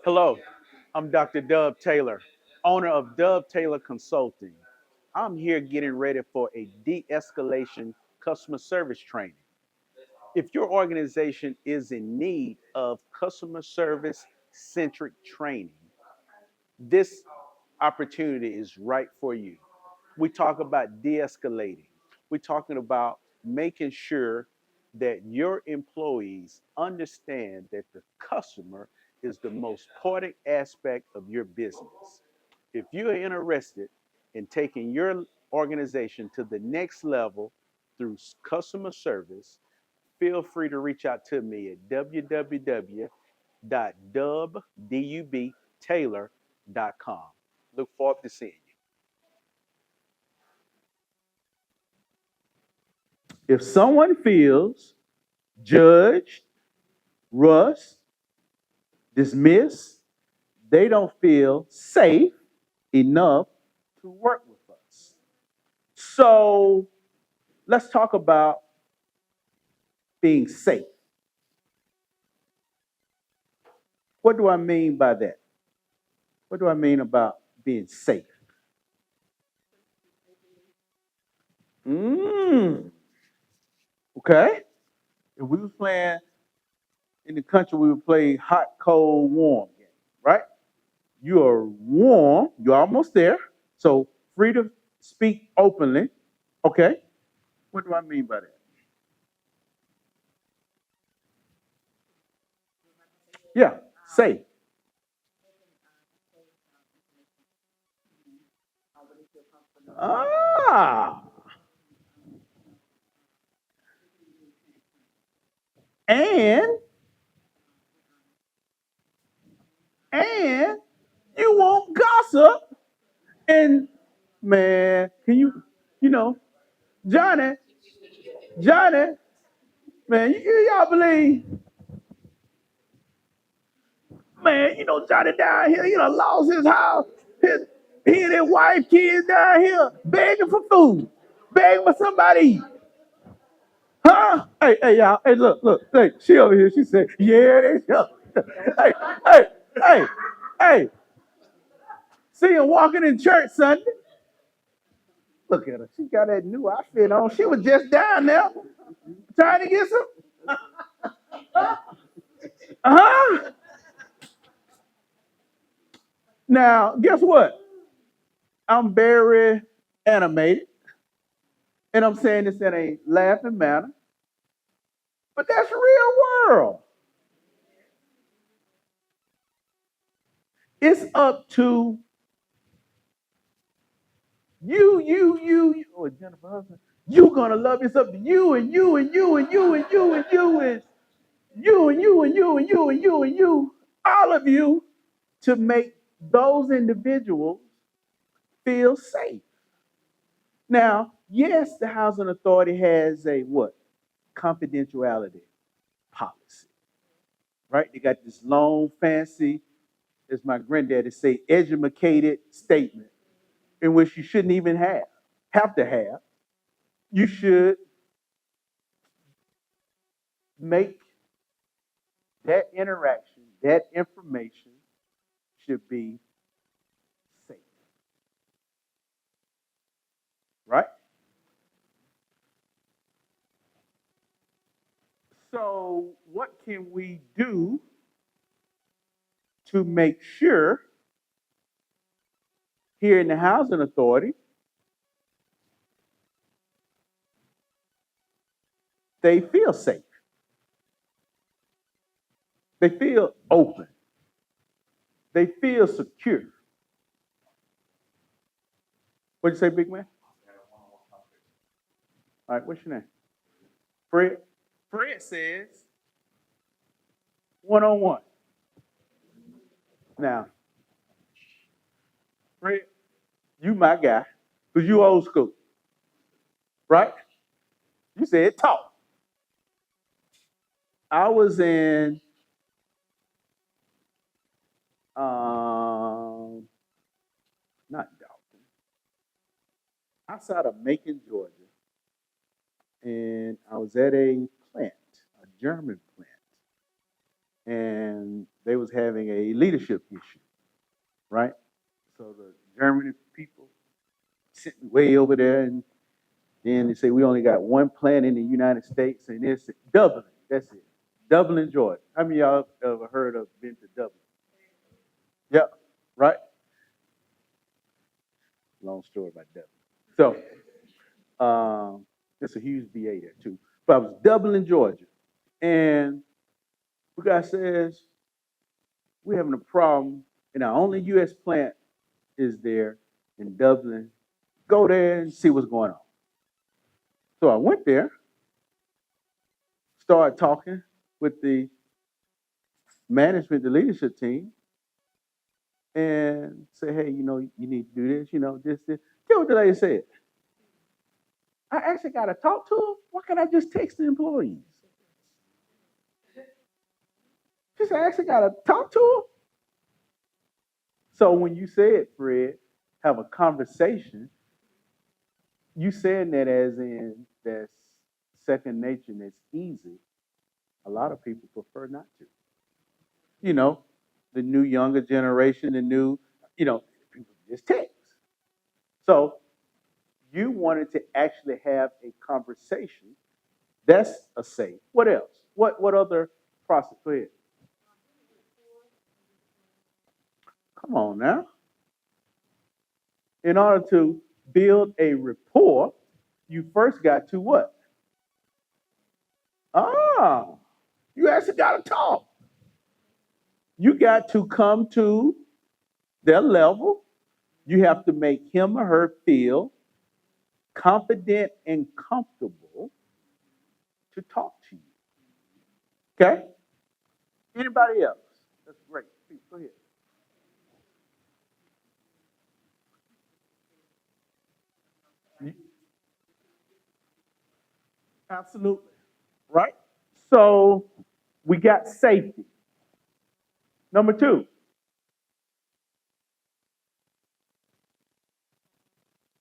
Hello, I'm Dr. Dub Taylor, owner of Dub Taylor Consulting. I'm here getting ready for a de escalation customer service training. If your organization is in need of customer service centric training, this opportunity is right for you. We talk about de escalating, we're talking about making sure that your employees understand that the customer is the most important aspect of your business. If you're interested in taking your organization to the next level through customer service, feel free to reach out to me at www.dubtaylor.com. Look forward to seeing you. If someone feels judged, rushed, dismissed, they don't feel safe enough to work with us. So let's talk about being safe. What do I mean by that? What do I mean about being safe? Mm, okay. If we were playing in the country, we would play hot, cold, warm game, right? You are warm, you're almost there. So free to speak openly. Okay. What do I mean by that? Yeah, safe. Ah, and and you won't gossip. And man, can you, you know, Johnny, Johnny, man, y'all believe, man, Johnny down here, lost his house. He and his wife, kids down here begging for food, begging for somebody to eat. Huh? Hey, y'all. Hey, look. Hey, she over here. She said, yeah, they show. hey, hey, hey, hey. See him walking in church Sunday. Look at her. She got that new outfit on. She was just down there trying to get some. Uh-huh. Now, guess what? I'm very animated. And I'm saying this in a laughing manner. But that's real world. It's up to you. Oh, Jennifer Hudson. You gonna love. It's up to you and you and you and you and you and you and you and you and you and you and you and you, all of you, to make those individuals feel safe. Now, yes, the housing authority has a what? Confidentiality policy, right? They got this long, fancy, as my granddaddy say, educated statement in which you shouldn't even have to have. You should make that interaction, that information should be safe, right? So, what can we do to make sure here in the housing authority they feel safe? They feel open. They feel secure. What'd you say, big man? All right, what's your name? Fred. Fred says one on one. Now, Fred, you my guy, because you old school, right? You said talk. I was in not Dalton, outside of Macon, Georgia, and I was at a plant, a German plant, and they was having a leadership issue, right? So the German people sitting way over there, and then they say we only got one plant in the United States, and it's Dublin. That's it, Dublin, Georgia. How many of y'all ever heard of been to Dublin? Yep, right. Long story about Dublin. So it's a huge VA there too. But I was Dublin, Georgia, and the guy says we're having a problem, and our only U.S. plant is there in Dublin. Go there and see what's going on. So I went there, started talking with the management, the leadership team, and say, hey, you need to do this, this. Get what the lady said. I actually got to talk to them. Why can't I just text the employees? She said, I actually got to talk to them. So when you said, Fred, have a conversation, you saying that as in that's second nature and it's easy. A lot of people prefer not to. You know, the new younger generation, people just text. So you wanted to actually have a conversation. That's a safe. What else? What other process? Go ahead. Come on now. In order to build a rapport, you first got to what? Ah, you actually got to talk. You got to come to their level. You have to make him or her feel confident and comfortable to talk to you. Okay? Anybody else? That's great. Please, go ahead. Absolutely. Right? So we got safety. Number two,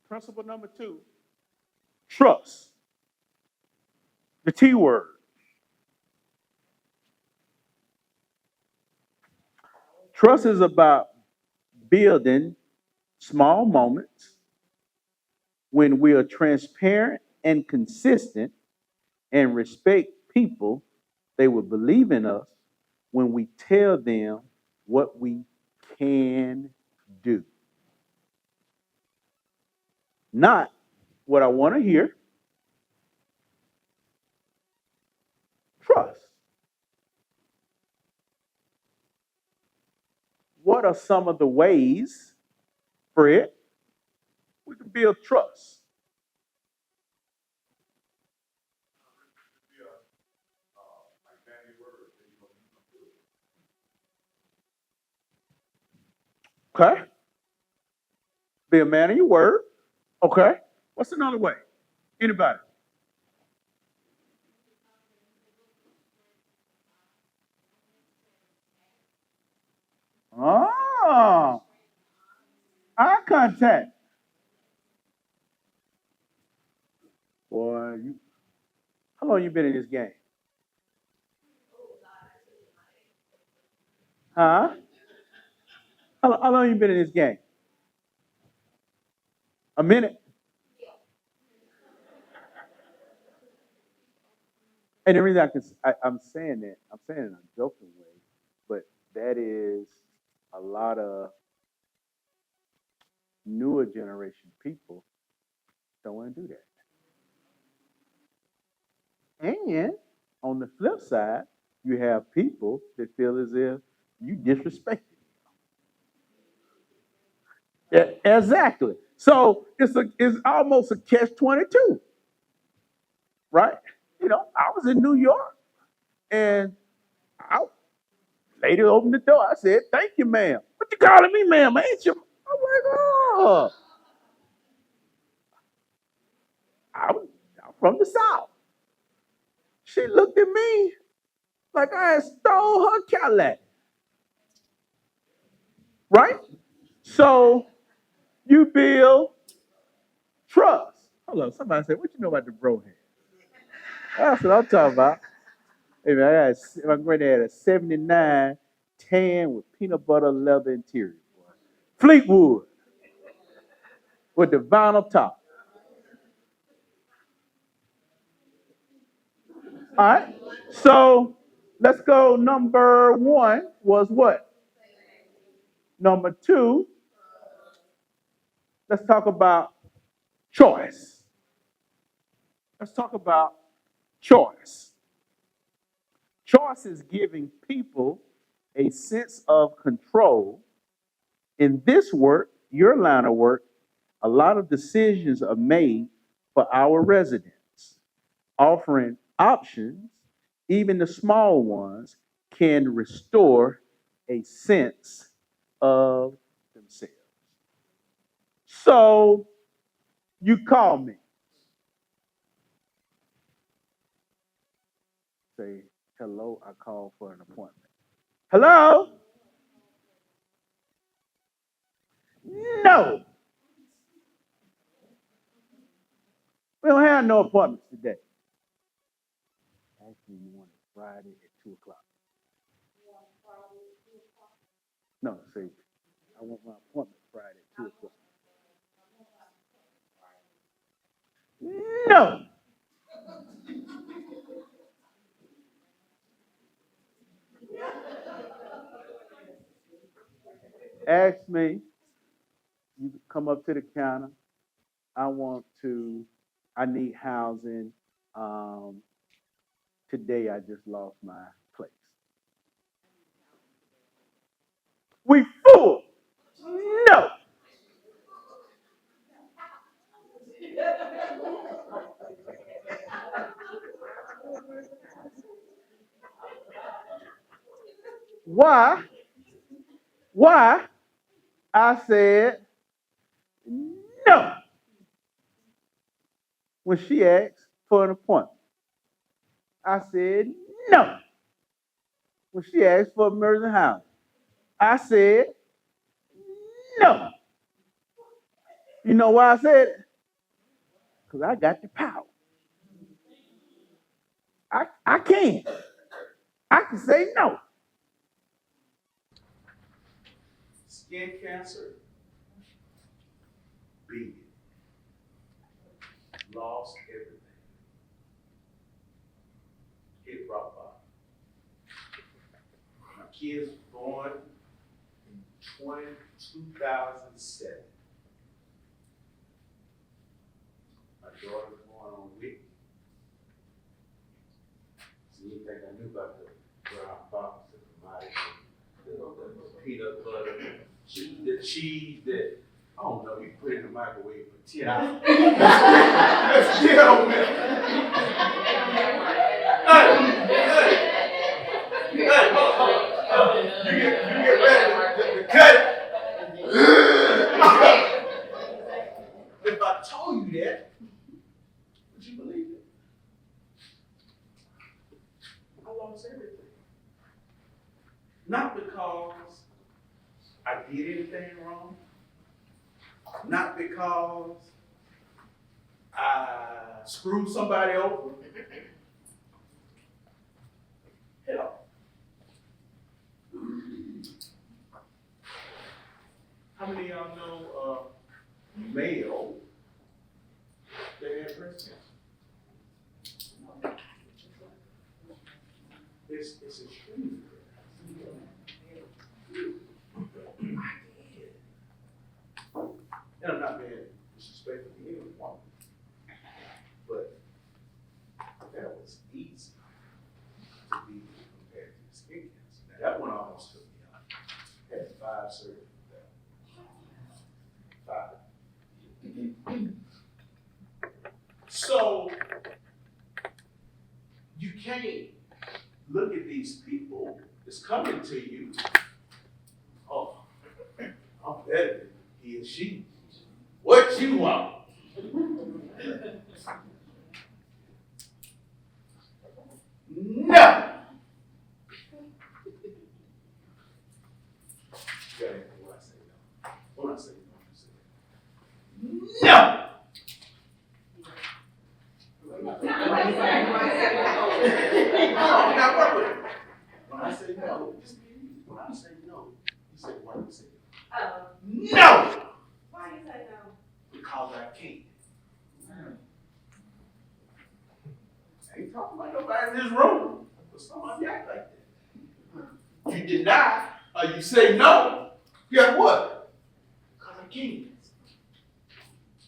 principle number two, trust. The T word. Trust is about building small moments when we are transparent and consistent and respect people, they will believe in us when we tell them what we can do. Not what I want to hear, trust. What are some of the ways, Fred, we can build trust? Okay. Be a man of your word. Okay. What's another way? Anybody? Oh, eye contact. Boy, how long you been in this game? Huh? How long you been in this game? A minute. And the reason I'm saying that, I'm saying it in a joking way, but that is a lot of newer generation people don't want to do that. And on the flip side, you have people that feel as if you disrespect them. Yeah, exactly. So it's almost a catch-22, right? I was in New York and I lady opened the door. I said, "Thank you, ma'am." What you calling me, ma'am? Ain't you? I'm like, oh, I'm, I'm from the South. She looked at me like I had stole her Cadillac, right? So you build trust. Hold on, somebody said, "What you know about the bro hand?" That's what I'm talking about. Hey man, my granddad had a '79 tan with peanut butter leather interior. Fleetwood with the vinyl top. All right. So let's go. Number one was what? Number two, let's talk about choice. Let's talk about choice. Choice is giving people a sense of control. In this work, your line of work, a lot of decisions are made for our residents. Offering options, even the small ones, can restore a sense of themselves. So you call me, say, hello, I called for an appointment. Hello? No, we don't have no appointments today. Actually, you want it Friday at 2 o'clock. No, say, I want my appointment Friday at 2 o'clock. No. Ask me, you come up to the counter. I need housing. Um, Today I just lost my place. We full. No. Why? Why? I said no when she asked for an appointment. I said no when she asked for emergency housing. I said no. You know why I said it? Because I got the power. I can. I can say no. Skin cancer, beat it. Lost everything. Hit rock bottom. My kids were born in 2007. My daughter was born on week. So you think I knew about the brown box, the commodity, the peanut butter, the cheese that, I don't know, you put it in the microwave for 10 hours. Let's get on there. Hey, you get ready to cut it. If I told you that, would you believe it? I lost everything. Not because I did anything wrong, not because I screwed somebody over. Hell. How many of y'all know male that had breast cancer? It's extremely rare. I did. And I'm not being disrespectful to anyone, but that was easy to be compared to the skin cancer. Now that one almost took me out. I had 5 surgeries. 5. So you can't look at these people that's coming to you, oh, I'm better than he or she. What you want? No. Okay, when I say no. When I say no, you say no. No, I'm not working with it. When I say no, just be when I say, why you say Oh. no? Why you say no? Because I can't. I ain't talking about nobody in this room, but somebody act like that. You deny or you say no, guess what? Because I can't.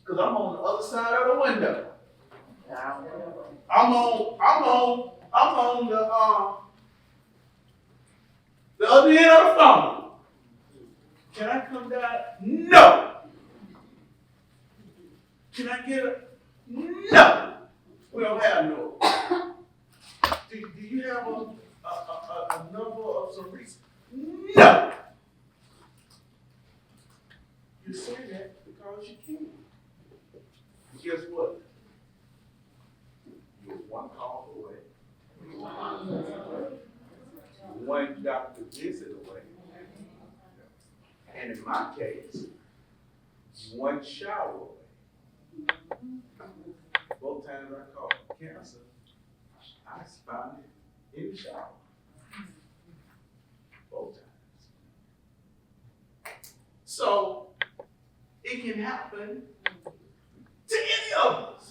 Because I'm on the other side of the window. I'm on the other end of the phone. Can I come down? No. Can I get a? No. We don't have no. Do you have a number of some reason? No. You say that because you can. Guess what? You're one call away. One doctor visit away. And in my case, one shower away. Both times I caught cancer, I found it in the shower. Both times. So it can happen to any of us.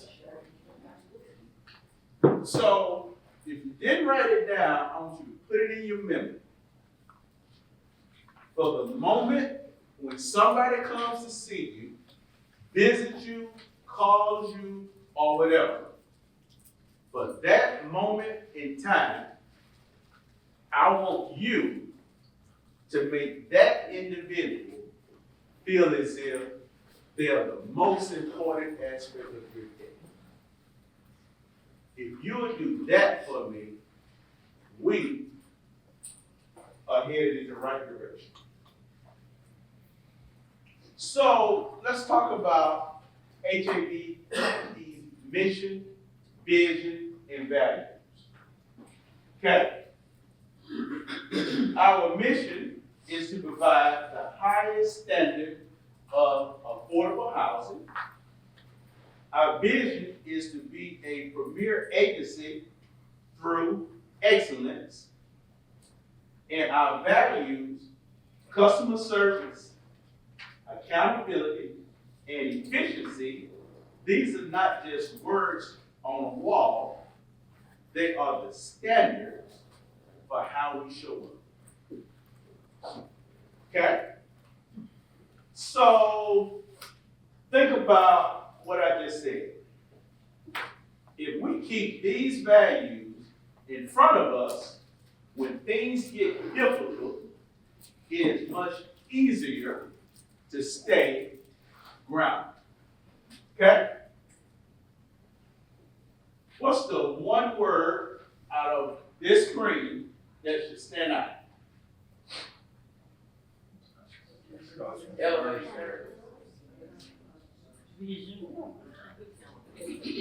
So if you didn't write it down, I want you to put it in your memory. For the moment when somebody comes to see you, visit you, calls you, or whatever, for that moment in time, I want you to make that individual feel as if they are the most important aspect of your day. If you'll do that for me, we are headed in the right direction. So let's talk about HABD's mission, vision, and values. Okay. Our mission is to provide the highest standard of affordable housing. Our vision is to be a premier agency through excellence. And our values, customer service, accountability, and efficiency, these are not just words on a wall. They are the standards for how we show up. Okay? So, think about what I just said. If we keep these values in front of us, when things get difficult, it is much easier to stay grounded. Okay? What's the one word out of this screen that should stand out?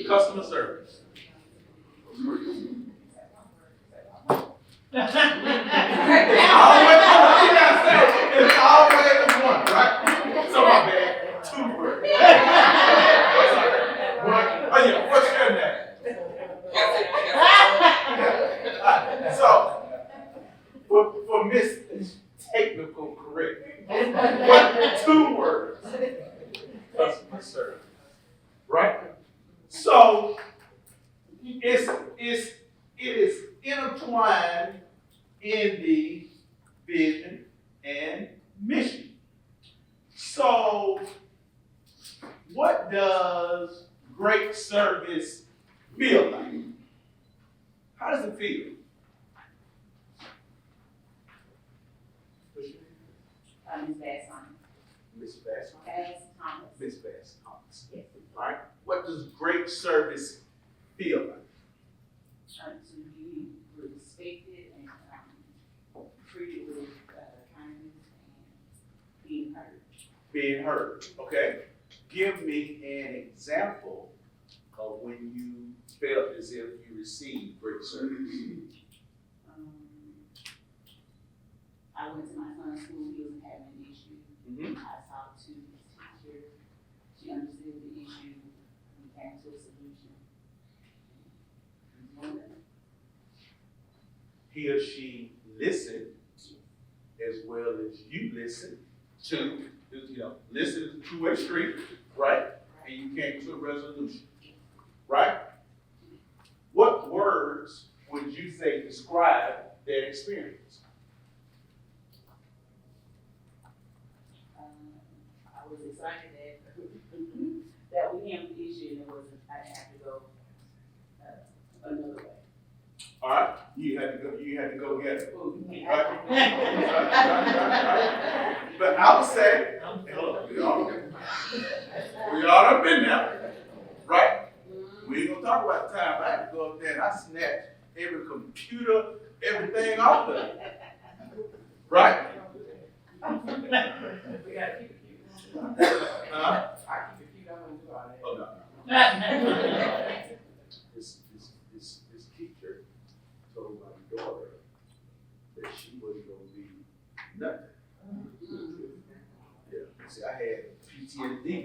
Customer service. It's always one, right? So my bad, two words. Oh yeah, what's your name? So, for Miss Technical Correct, what two words? Customer service, right? So, it is intertwined in the vision and mission. So, what does great service feel like? How does it feel? Miss Bass. Miss Bass. Thomas. Miss Bass Thomas. Yes. All right. What does great service feel like? To be respected and treated with kindness and being heard. Being heard. Okay. Give me an example of when you felt as if you received great service. I went to my son's school, he was having an issue. Mm-hmm. I talked to his teacher, she understood the issue, we came to a solution. He or she listened as well as you listen to, listen is a two-way street, right? And you came to a resolution, right? What words would you say describe that experience? I was excited that we handled the issue and I didn't have to go another way. All right, you had to go get it. Right. But I would say, we all have been there, right? We ain't gonna talk about the time I had to go up there and I snatched every computer, everything off of it. Right? We gotta keep it cute. Huh? I keep it cute, I wouldn't do all that. Oh, no. This teacher told my daughter that she wasn't gonna be nothing. Yeah. See, I had PTSD.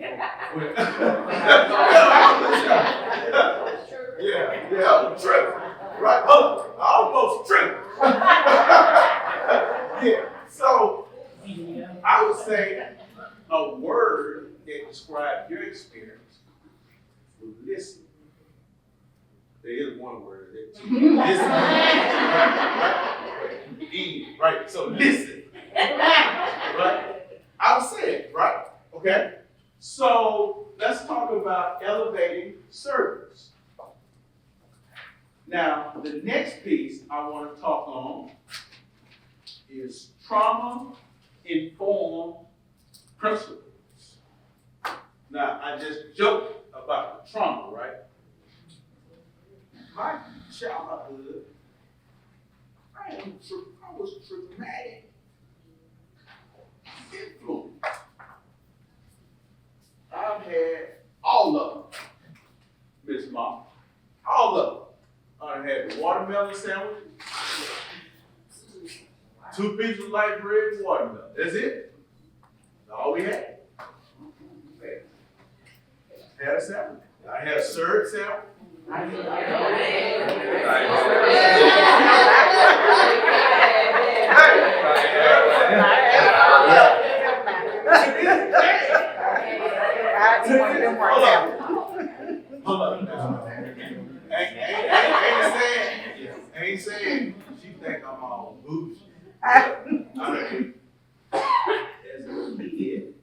Yeah, I was tripping. Right? I almost tripped. Yeah. So I would say a word that describes your experience was listen. There is one word that listen. Right? So listen. Right? I would say it, right? Okay? So let's talk about elevating service. Now, the next piece I want to talk on is trauma-informed principles. Now, I just joked about the trauma, right? My childhood, I was traumatic influence. I've had all of them, Miss Mom, all of them. I had the watermelon sandwich, 2 pieces of light bread and watermelon. That's it. That's all we had. Had a sandwich. I had a syrup sandwich. Hold on. Ain't saying she think I'm all bougie. I mean, as a kid,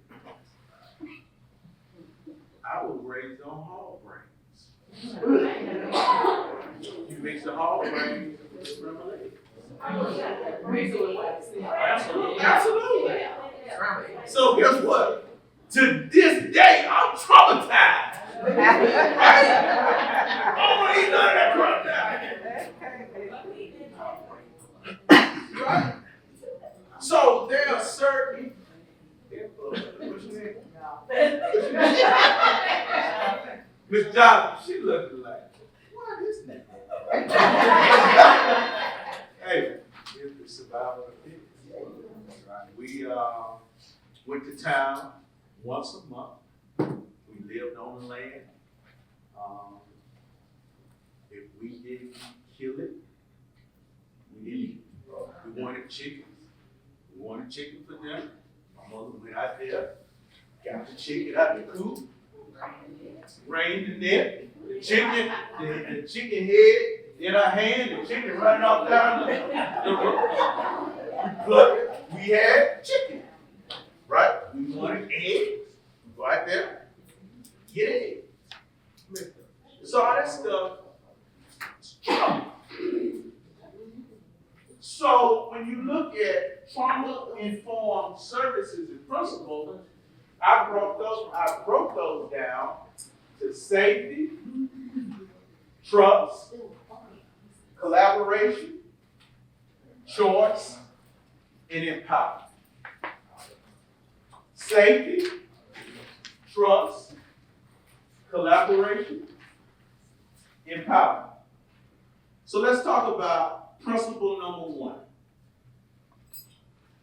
I was raised on hog brains. You mix the hog brains with the remoulade. Absolutely. So guess what? To this day, I'm traumatized. I don't want to eat none of that crap now. Right? So there are certain. What's your name? Miss Johnson, she looked like, what is that? Hey, it's the survival of the fittest. We went to town once a month. We lived on the land. If we didn't kill it, we didn't eat it. We wanted chickens. We wanted chicken for dinner. My mother went out there, got the chicken out the coop, rained the net, the chicken head in our hand, the chicken running off down the road. We plucked it. We had chicken, right? We wanted eggs. Go out there, get eggs. So all that stuff is trauma. So when you look at trauma-informed services and principles, I broke those down to safety, trust, collaboration, choice, and empowerment. Safety, trust, collaboration, empowerment. So let's talk about principle number 1.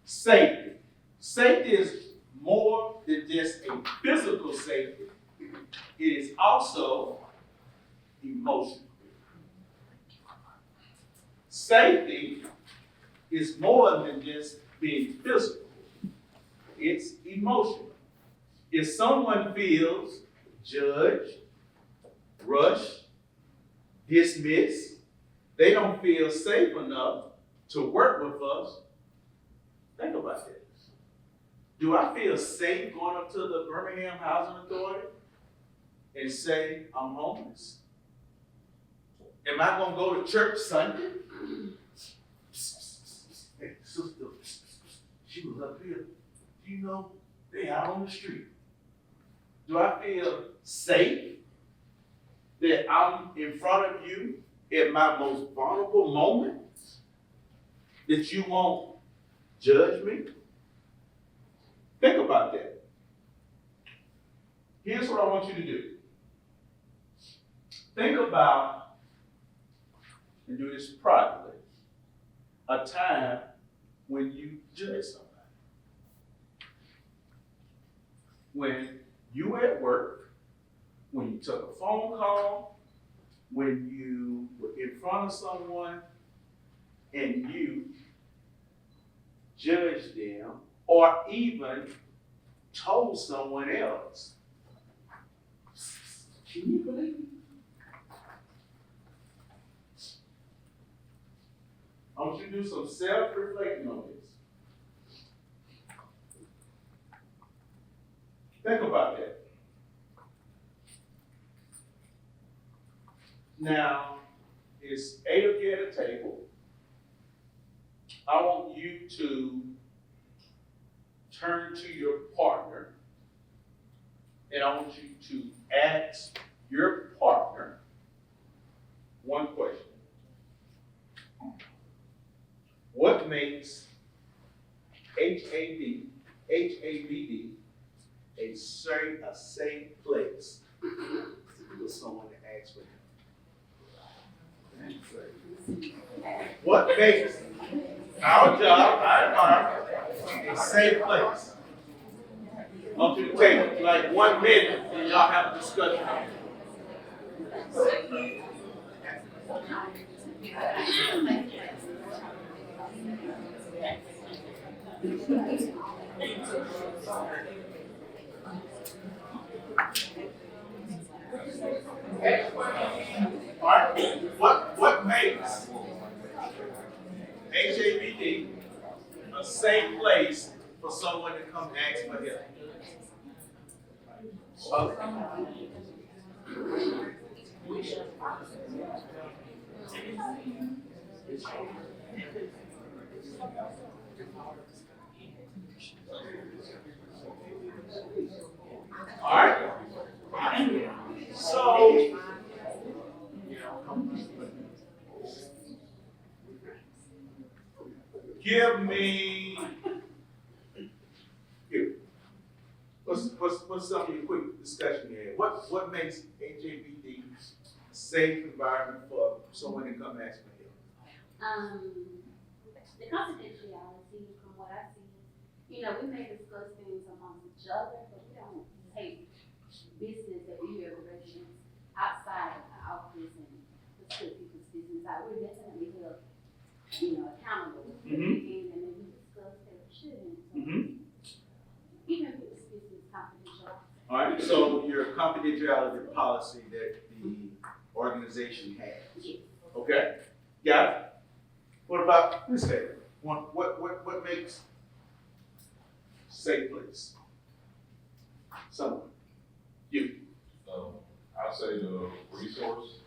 Safety. Safety is more than just a physical safety. It is also emotional. Safety is more than just being physical. It's emotional. If someone feels judged, rushed, dismissed, they don't feel safe enough to work with us, think about this. Do I feel safe going up to the Birmingham Housing Authority and say I'm homeless? Am I going to go to church Sunday? Hey, sister, she was up here. You know, they out on the street. Do I feel safe that I'm in front of you at my most vulnerable moment? That you won't judge me? Think about that. Here's what I want you to do. Think about, and do this privately, a time when you judge somebody. When you were at work, when you took a phone call, when you were in front of someone and you judged them, or even told someone else. Can you believe it? I want you to do some self-reflecting on this. Think about that. Now, it's 8 of you at a table. I want you to turn to your partner, and I want you to ask your partner one question. What makes HABD a safe place for someone to ask for help? What makes our job, our environment, a safe place? I want you to take like 1 minute and y'all have a discussion. All right. What makes HABD a safe place for someone to come ask for help? All right. So, give me here. What's some of your quick discussion here? What makes HABD a safe environment for someone to come ask for help? The confidentiality from what I see, we may discuss things amongst each other, but we don't take business that we hear relations outside of the office and put people's business out. We're definitely held, accountable for things, and then we discuss that we shouldn't. So even if it's business confidential. All right, so your confidentiality policy that the organization has. Yes. Okay, got it? What about this area? What makes safe place? Someone. You. I say the resource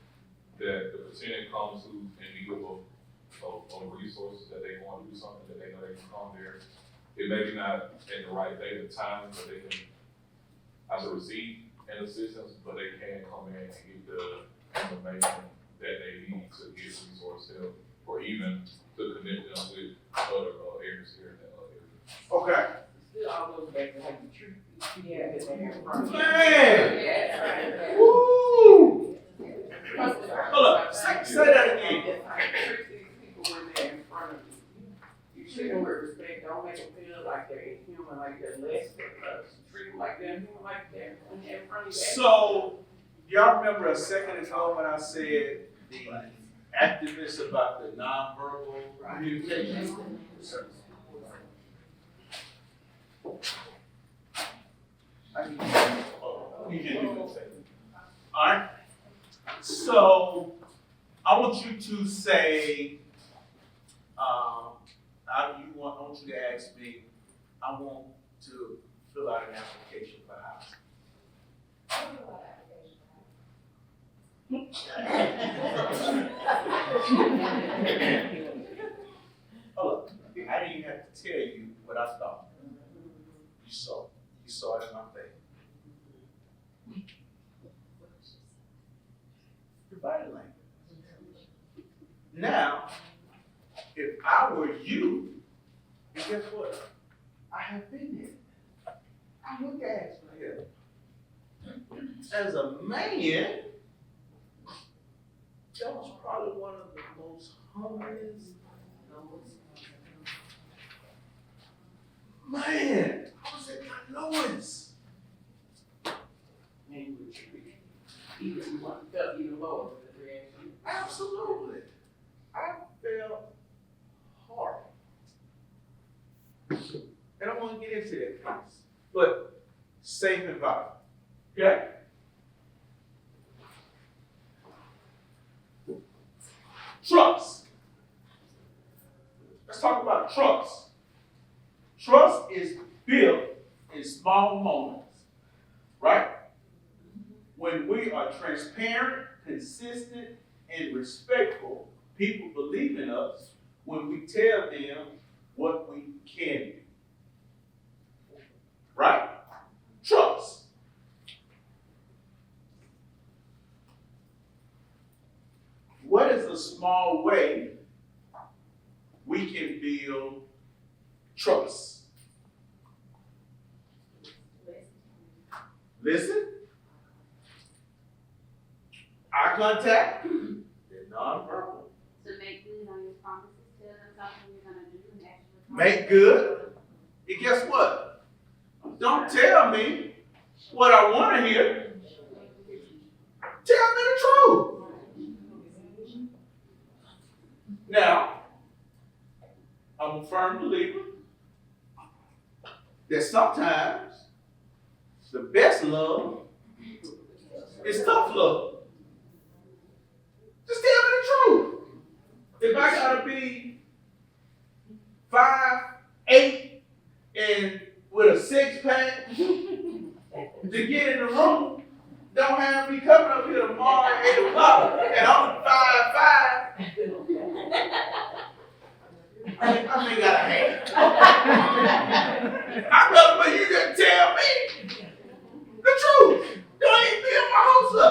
that the percentage comes to in need of resources that they want to do something that they know they can come there. It may be not at the right date or time, but they can as a receive and assistance, but they can come in and get the information that they need to get resource help, or even to connect them with other areas here in that area. Okay. Still all goes back to how you treat people. Man! Woo! Hold up, say that again. Treat these people when they're in front of you. You treat them with respect, don't make them feel like they're inhuman, like they're less than us. Treat them like they're human, like they're in front of you. So, y'all remember a second ago when I said the activists about the nonverbal communication? I need you to do this. All right. So I want you to say, I want you to ask me, I want to fill out an application for housing. Oh, look, I didn't even have to tell you what I thought. You saw it in my face. Your body language. Now, if I were you, and guess what? I have been there. I look at it. As a man, that was probably one of the most humblest. Man, I was at my lowest. And even one felt even lower with the reaction. Absolutely. I felt hard. And I want to get into that piece. But safe environment. Okay? Trust. Let's talk about trust. Trust is built in small moments, right? When we are transparent, consistent, and respectful, people believe in us when we tell them what we can do. Right? Trust. What is a small way we can build trust? Listen. Eye contact. They're non-verbal. To make good on your promises, tell them something you're gonna do and actually. Make good. And guess what? Don't tell me what I want to hear. Tell me the truth. Now, I'm a firm believer that sometimes the best love is tough love. Just tell me the truth. If I gotta be 5'8" and with a 6-pack to get in the room, don't have me coming up here tomorrow at 8 o'clock and I'm 5'5". I ain't got a hand. I'd rather for you to tell me the truth. Don't even build my hopes up.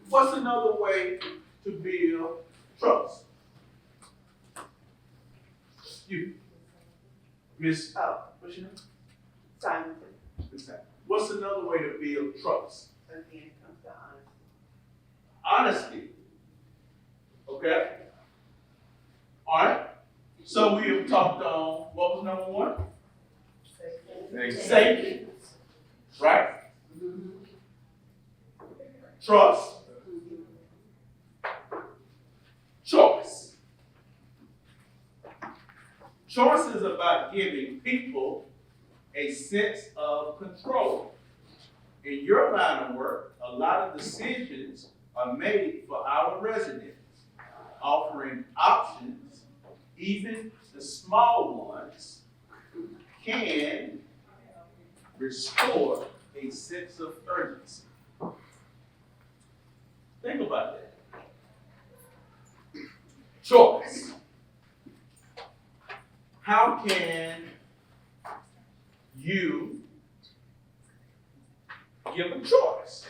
What's another way to build trust? You, Miss, what's your name? Simon. What's another way to build trust? Again, it comes to honesty. Honesty. Okay? All right? So we have talked on, what was number one? Safety. Right? Trust. Choice. Choice is about giving people a sense of control. In your line of work, a lot of decisions are made for our residents, offering options, even the small ones, can restore a sense of urgency. Think about that. Choice. How can you give them choice?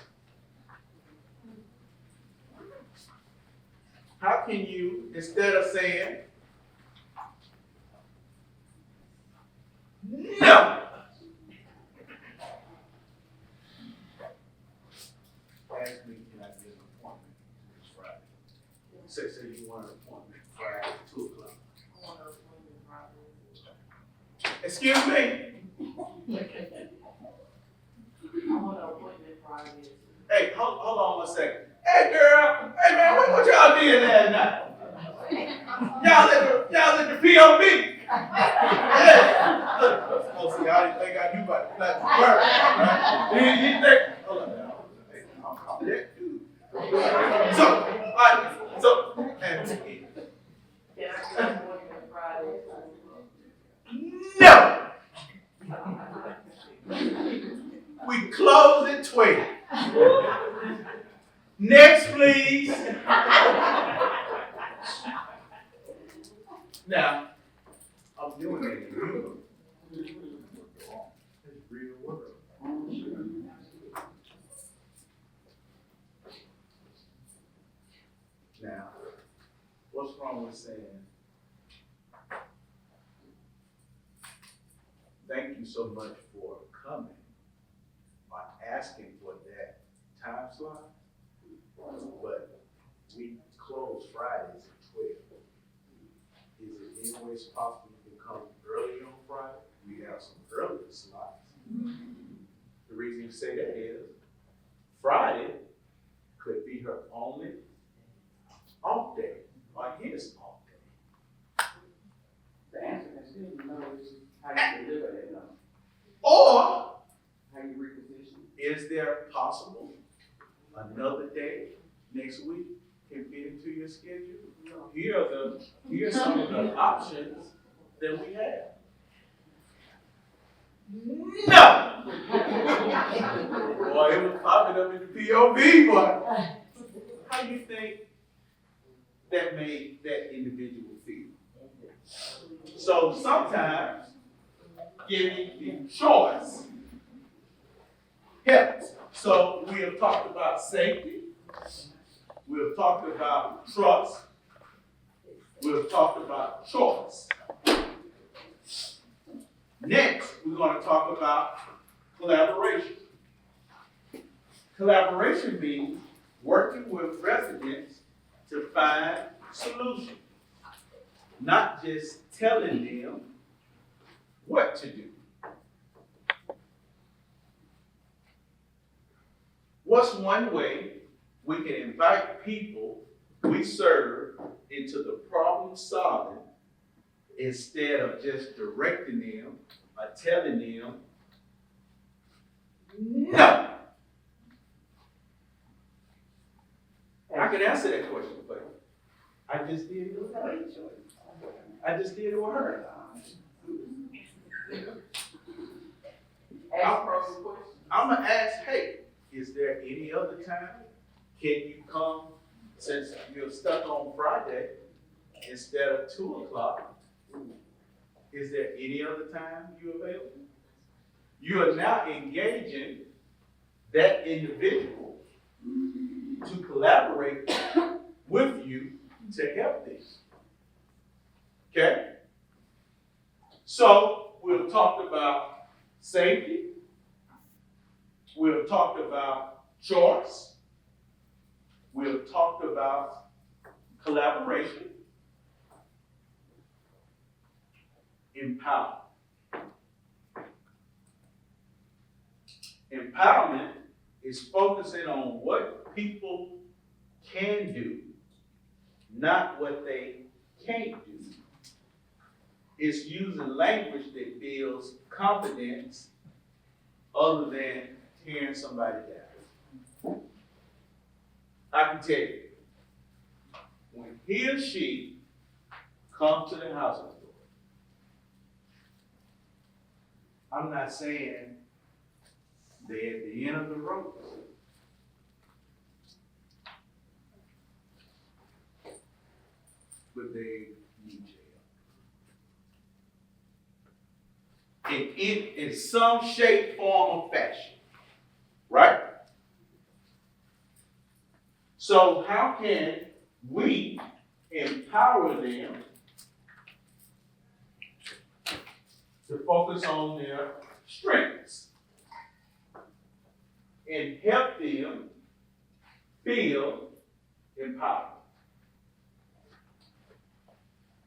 How can you, instead of saying, no, ask me, can I get an appointment this Friday? Say you want an appointment Friday at 2 o'clock. Excuse me? I want an appointment Friday. Hey, hold on 1 second. Hey girl, hey man, what y'all did last night? Y'all let the POV. Yeah. Oh, see, I didn't think I knew about the plastic bird. Right? You think, hold on now. I'm that dude. So, all right, so, and Can I get one on Friday? no! We close at 12. Next, please. Now, I'm doing it in humor. It's real work. Now, what's wrong with saying, thank you so much for coming by asking for that time slot, but we close Fridays at 12. Is it any ways possible you can come early on Friday? We have some earlier slots. The reason you say that is Friday could be her only off day, like his off day. The answer is still no, it's how you deliver that number, Or how you reposition. is there possible another day next week can fit into your schedule? Here are some of the options that we have. No! Boy, it was popping up in the POV, but how do you think that made that individual feel? So sometimes giving the choice helps. So we have talked about safety. We have talked about trust. We have talked about choice. Next, we're going to talk about collaboration. Collaboration means working with residents to find solutions, not just telling them what to do. What's one way we can invite people we serve into the problem solving instead of just directing them or telling them no? I can answer that question for you. I just did it with her. I just did it with her. Ask probing questions. I'm gonna ask, hey, is there any other time? Can you come, since you're stuck on Friday, instead of 2 o'clock? Is there any other time you're available? You are now engaging that individual to collaborate with you to help them. Okay? So we've talked about safety. We've talked about choice. We've talked about collaboration. Empower. Empowerment is focusing on what people can do, not what they can't do. It's using language that builds confidence other than tearing somebody down. I can tell you, when he or she comes to the housing authority, I'm not saying they're at the end of the road. But they need your help. In some shape, form, or fashion. Right? So how can we empower them to focus on their strengths and help them feel empowered?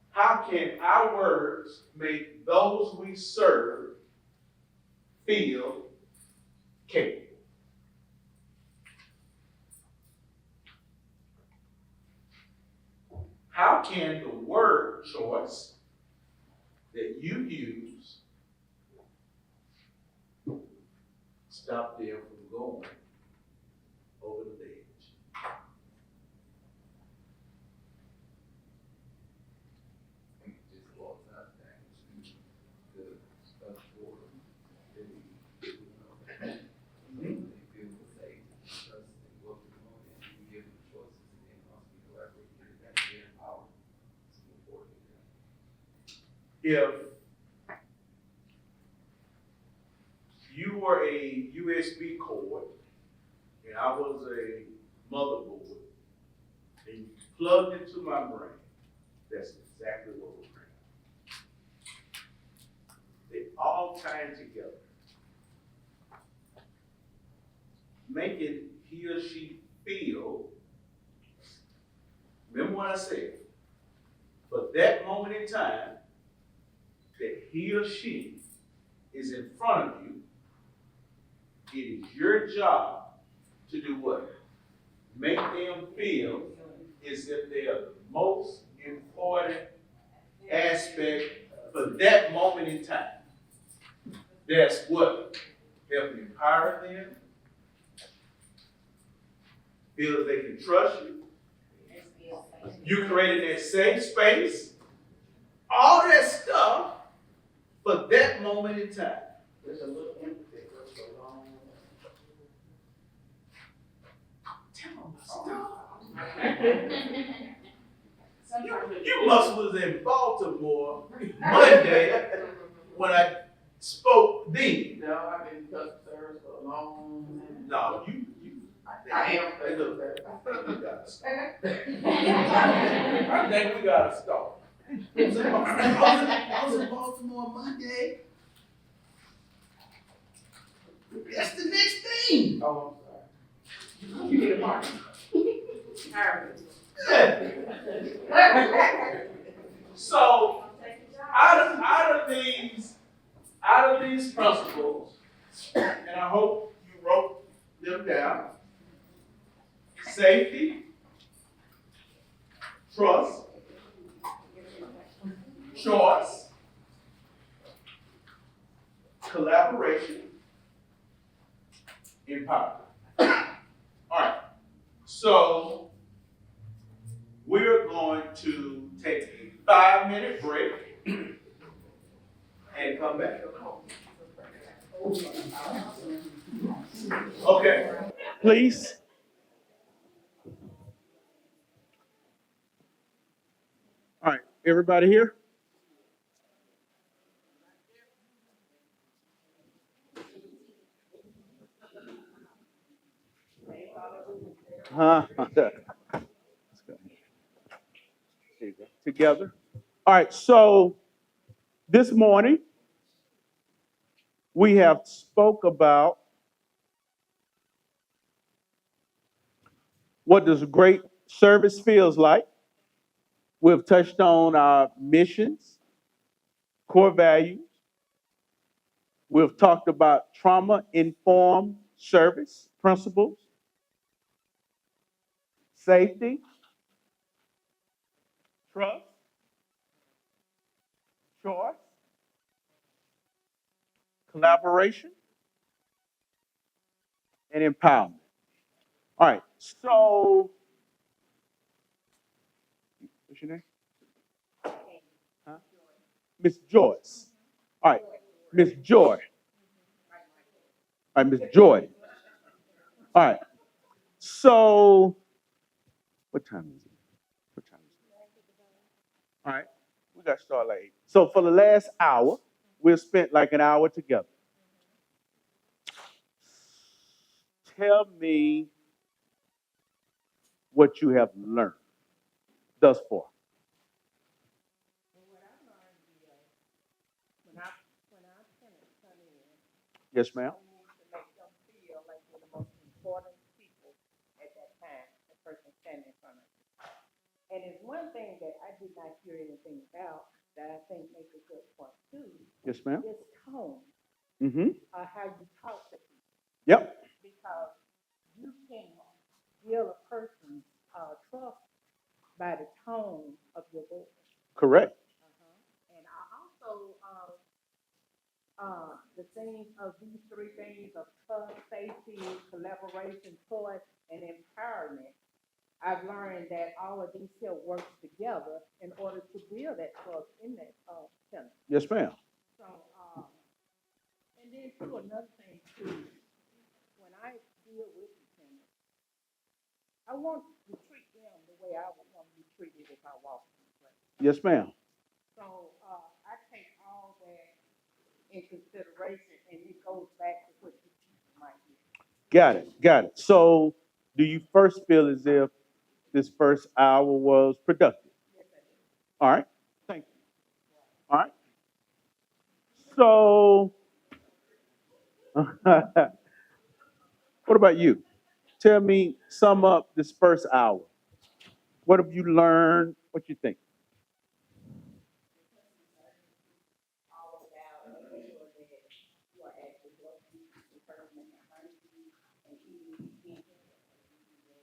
How can our words make those we serve feel capable? How can the word choice you use stop them from going over the ledge. Just walks out there the stuff for them. They feel safe, trust, and what we want, and we give them choices, and then once we collaborate, get it back to their power. It's important. If you were a USB cord and I was a motherboard and you plugged into my brain, that's exactly what we're bringing. They all tie together, making he or she feel, remember what I said, for that moment in time, that he or she is in front of you, it is your job to do what? Make them feel as if they are the most important aspect for that moment in time. That's what? Helping empower them, feel that they can trust you. You creating that safe space, all that stuff for that moment in time. There's a little empathy that goes a long Tell them stop. You must was in Baltimore Monday when I spoke then. No, I've been customer service for a long time. No, you. I am. Hey, look, I think we gotta stop. I think we gotta stop. I was in Baltimore Monday. That's the next thing. Oh, I'm sorry. You need a mark. Hire me. So out of these principles, and I hope you wrote them down. Safety, trust, choice, collaboration, empowerment. All right. So we're going to take a 5-minute break and come back. Okay. Please. All right, everybody here? Together. All right, so this morning we have spoke about what does great service feels like. We've touched on our missions, core values. We've talked about trauma-informed service principles, safety, trust, choice, collaboration, and empowerment. All right, so what's your name? Huh? Miss Joyce. All right, Miss Joy. All right, Miss Joy. All right, so what time is it? What time is it? All right, we got to start like 8. So for the last hour, we've spent like an hour together. Tell me what you have learned thus far. Yes, ma'am. And it's one thing that I did not hear anything about that I think makes a good point too. Yes, ma'am. Is tone, Mm-hmm. how you talk to people. Yep. Because you can build a person's trust by the tone of your voice. Correct. And I also the theme of these three things of trust, safety, collaboration, choice, and empowerment, I've learned that all of these here work together in order to build that trust in that center. Yes, ma'am. So, and then too, another thing too, when I deal with the tenants, I want to treat them the way I would want to be treated if I walked in the place. Yes, ma'am. So, I take all that in consideration, and it goes back to what you teach right here. Got it. Got it. So, do you first feel as if this first hour was productive? Yes, I do. All right. Thank you. All right. So, what about you? Tell me, sum up this first hour. What have you learned? What you think? All about making sure that you are actually working the person in front of you, and even if you can't get that person, you know,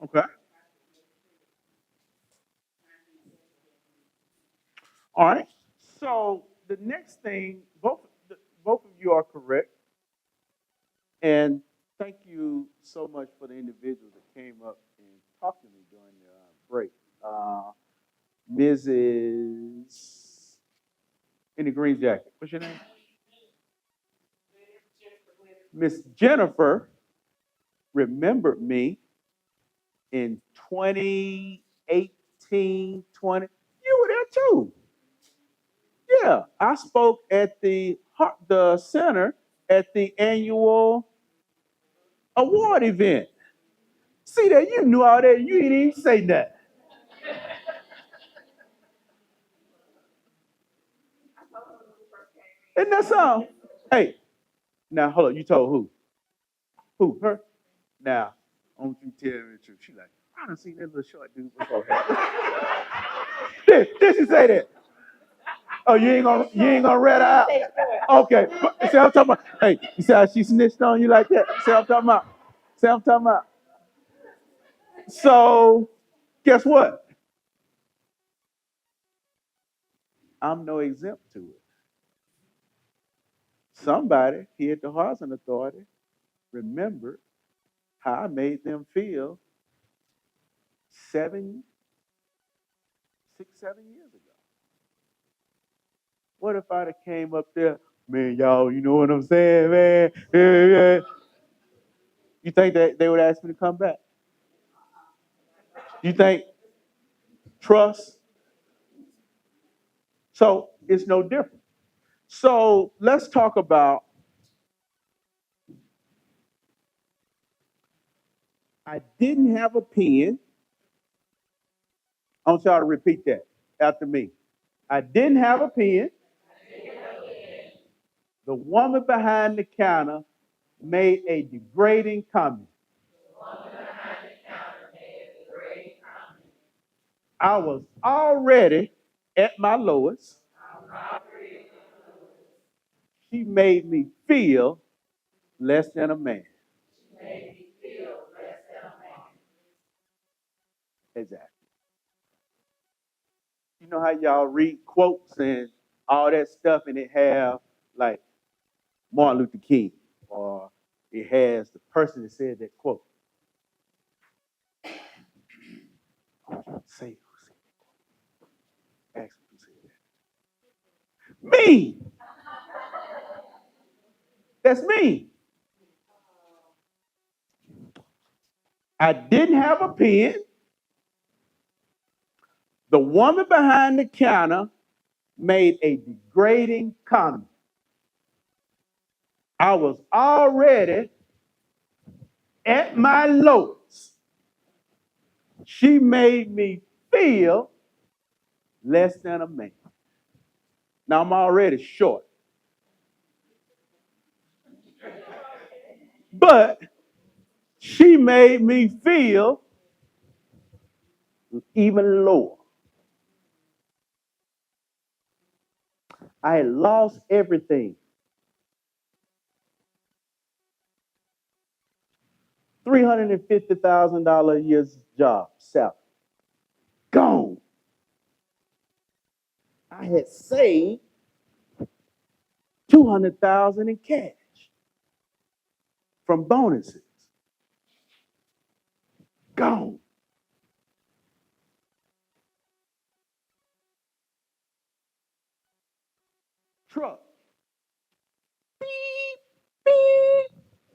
Okay. All right. So the next thing, both of you are correct, and thank you so much for the individuals that came up and talked to me during the break. Mrs. in the green jacket. What's your name? Miss Jennifer remembered me in 2018, 20. You were there too. Yeah, I spoke at the center at the annual award event. See that you knew all that. You didn't even say that. Isn't that something? Hey, now hold on. You told who? Who? Her? Now, don't you tell me the truth. She like, I done seen that little short dude before. Did she say that? Oh, you ain't gonna red out. Okay. See what I'm talking about? Hey, you see how she snitched on you like that? See what I'm talking about? See what I'm talking about? So, guess what? I'm no exempt to it. Somebody here at the Housing Authority remembered how I made them feel 7 years ago. What if I'd have came up there, man, y'all, you know what I'm saying, man? Yeah, yeah. You think that they would ask me to come back? You think trust? So it's no different. So let's talk about I didn't have a pen. I want y'all to repeat that after me. I didn't have a pen. The woman behind the counter made a degrading comment. I was already at my lowest. She made me feel less than a man. Exactly. You know how y'all read quotes and all that stuff, and it have like Martin Luther King, or it has the person that said that quote. Say who said that. Ask who said that. Me. That's me. I didn't have a pen. The woman behind the counter made a degrading comment. I was already at my lowest. She made me feel less than a man. Now I'm already short. But she made me feel even lower. I had lost everything. $350,000 a year's job, salary. Gone. I had saved 200,000 in cash from bonuses. Gone. Truck. Beep, beep,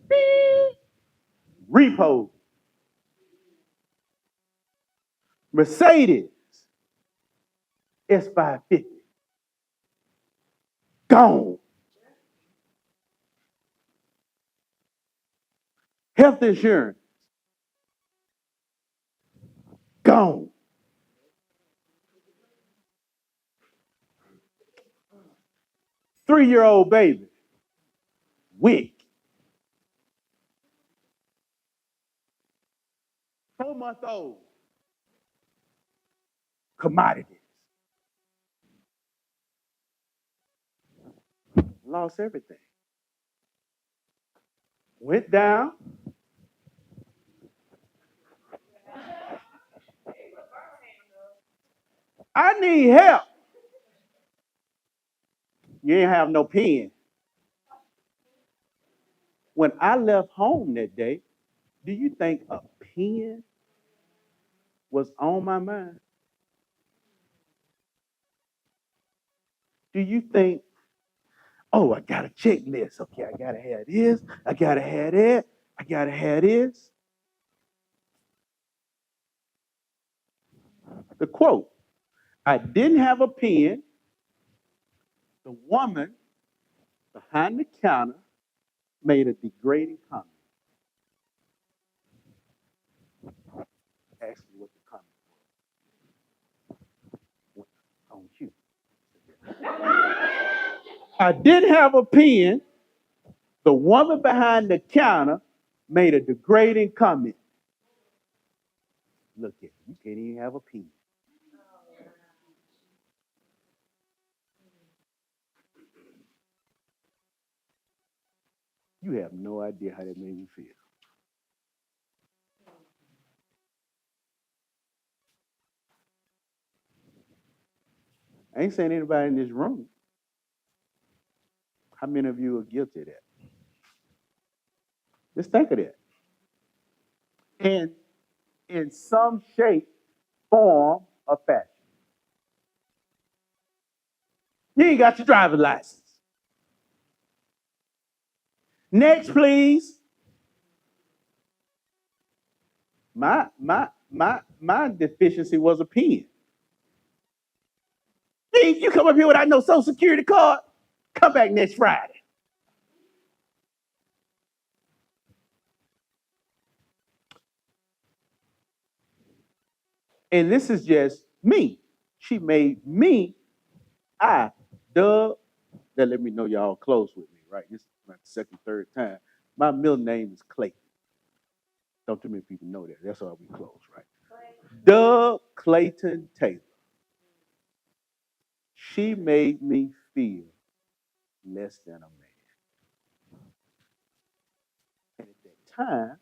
beep. Repo. Mercedes S550. Gone. Health insurance. Gone. 3-year-old baby. Wig. 4-month-old. Commodities. Lost everything. Went down. I need help. You ain't have no pen. When I left home that day, do you think a pen was on my mind? Do you think, oh, I got a checklist. Okay, I gotta have this. I gotta have that. I gotta have this. The quote, I didn't have a pen. The woman behind the counter made a degrading comment. Asked me what the comment was on you. I didn't have a pen. The woman behind the counter made a degrading comment. Look at you can't even have a pen. You have no idea how that made me feel. I ain't saying anybody in this room. How many of you are guilty of that? Just think of that. And in some shape, form, or fashion. You ain't got your driver's license. Next, please. My deficiency was a pen. You come up here without no social security card, come back next Friday. And this is just me. She made me, Doug, that let me know y'all close with me, right? This is my second, third time. My middle name is Clayton. Don't too many people know that. That's why we close, right? Doug Clayton Taylor. She made me feel less than a man. And at that time,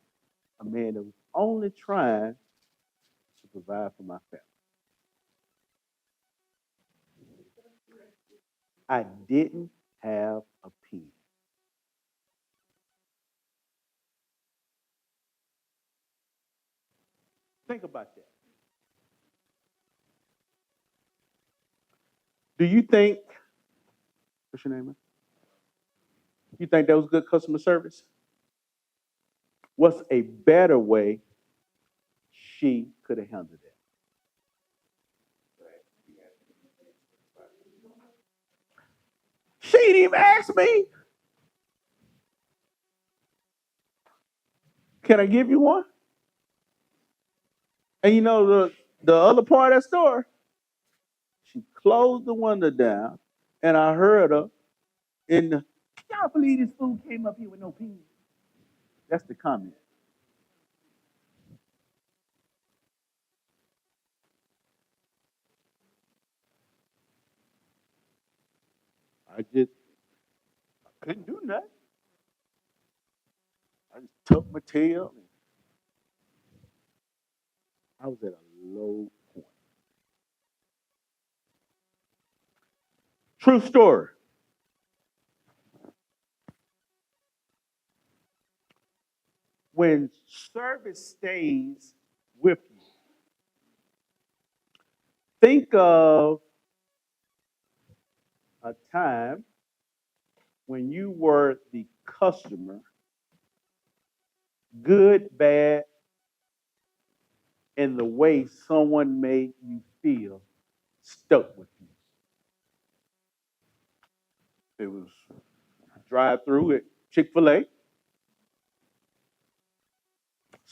a man that was only trying to provide for my family. I didn't have a pen. Think about that. Do you think, what's your name, man? You think that was good customer service? What's a better way she could have handled it? She didn't even ask me. Can I give you one? And you know the other part of that story? She closed the window down, and I heard her in the, y'all believe this fool came up here with no pen? That's the comment. I couldn't do nothing. I just tucked my tail. And I was at a low point. True story. When service stays with you, think of a time when you were the customer, good, bad, and the way someone made you feel stuck with you. It was drive through at Chick-fil-A,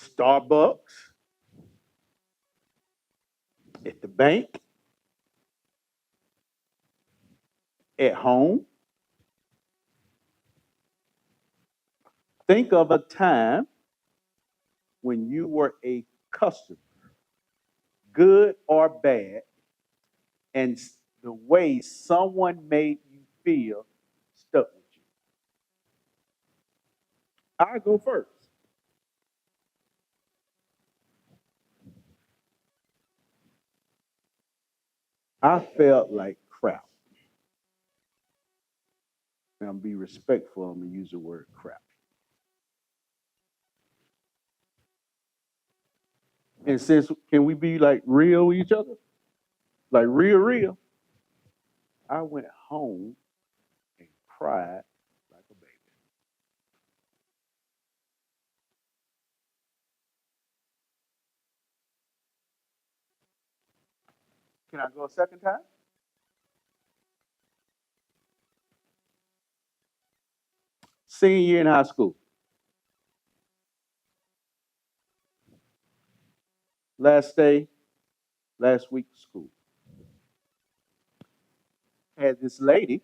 Starbucks, at the bank, at home. Think of a time when you were a customer, good or bad, and the way someone made you feel stuck with you. I go first. I felt like crap. And I'm be respectful. I'm gonna use the word crap. And since can we be like real with each other, like real, real? I went home and cried like a baby. Can I go a second time? Senior year in high school. Last day, last week of school. Had this lady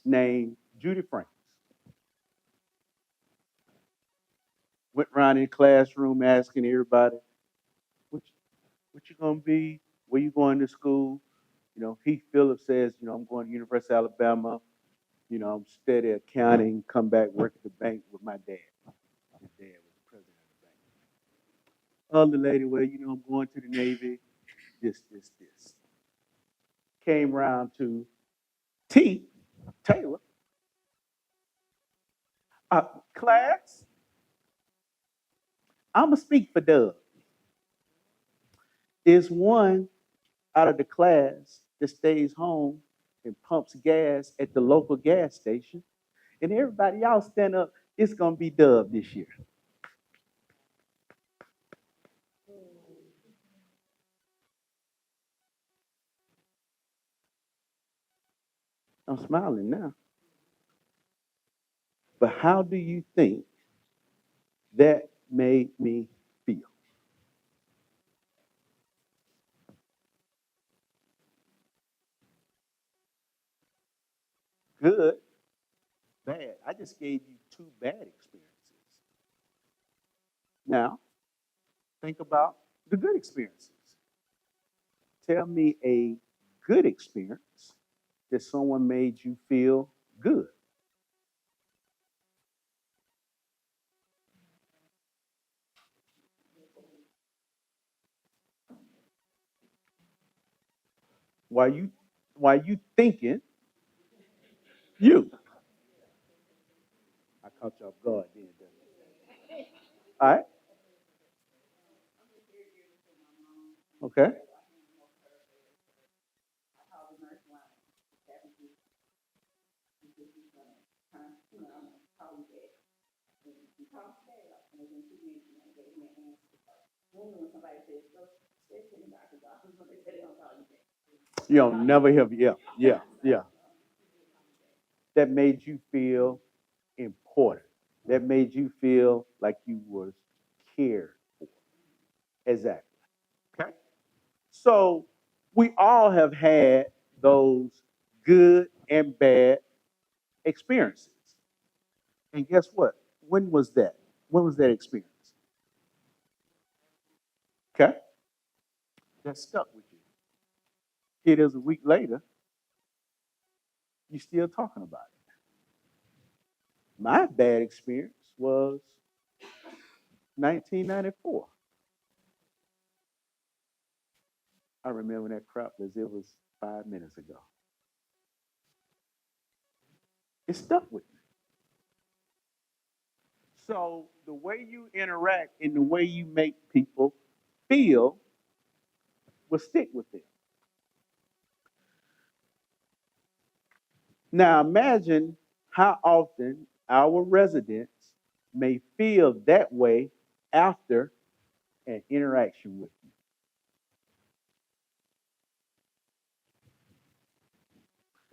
named Judy Franks. Went around in the classroom asking everybody, what you gonna be? Where you going to school? Heath Phillips says, I'm going to University of Alabama. I'm study accounting, come back, work at the bank with my dad. His dad was the president of the bank. Other lady, well, I'm going to the Navy, this. Came around to T, Taylor. Uh, Class, I'm going to speak for Doug. Is one out of the class that stays home and pumps gas at the local gas station. And everybody, y'all stand up. It's going to be Dub this year. I'm smiling now. But how do you think that made me feel? Good, bad. I just gave you two bad experiences. Now, think about the good experiences. Tell me a good experience that someone made you feel good. While you thinking, you. I caught you off guard then, didn't I? All right. Okay. You don't never hear me. Yeah, yeah, yeah. That made you feel important. That made you feel like you was cared for. Exactly. Okay. So we all have had those good and bad experiences. And guess what? When was that? When was that experience? Okay. That stuck with you. Here it is a week later, you still talking about it. My bad experience was 1994. I remember that crap as it was 5 minutes ago. It stuck with me. So the way you interact and the way you make people feel will stick with them. Now imagine how often our residents may feel that way after an interaction with you.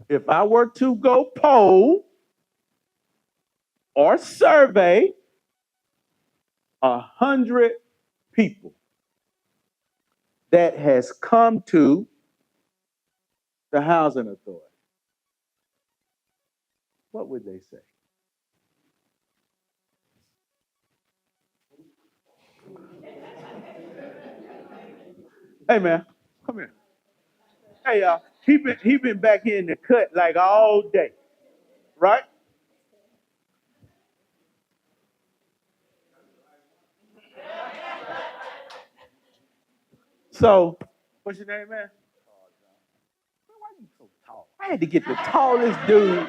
If I were to go poll or survey 100 people that has come to the housing authority, what would they say? Hey man, come here. Hey y'all, he been back here in the cut like all day, right? So, what's your name, man? Why you so tall? I had to get the tallest dude,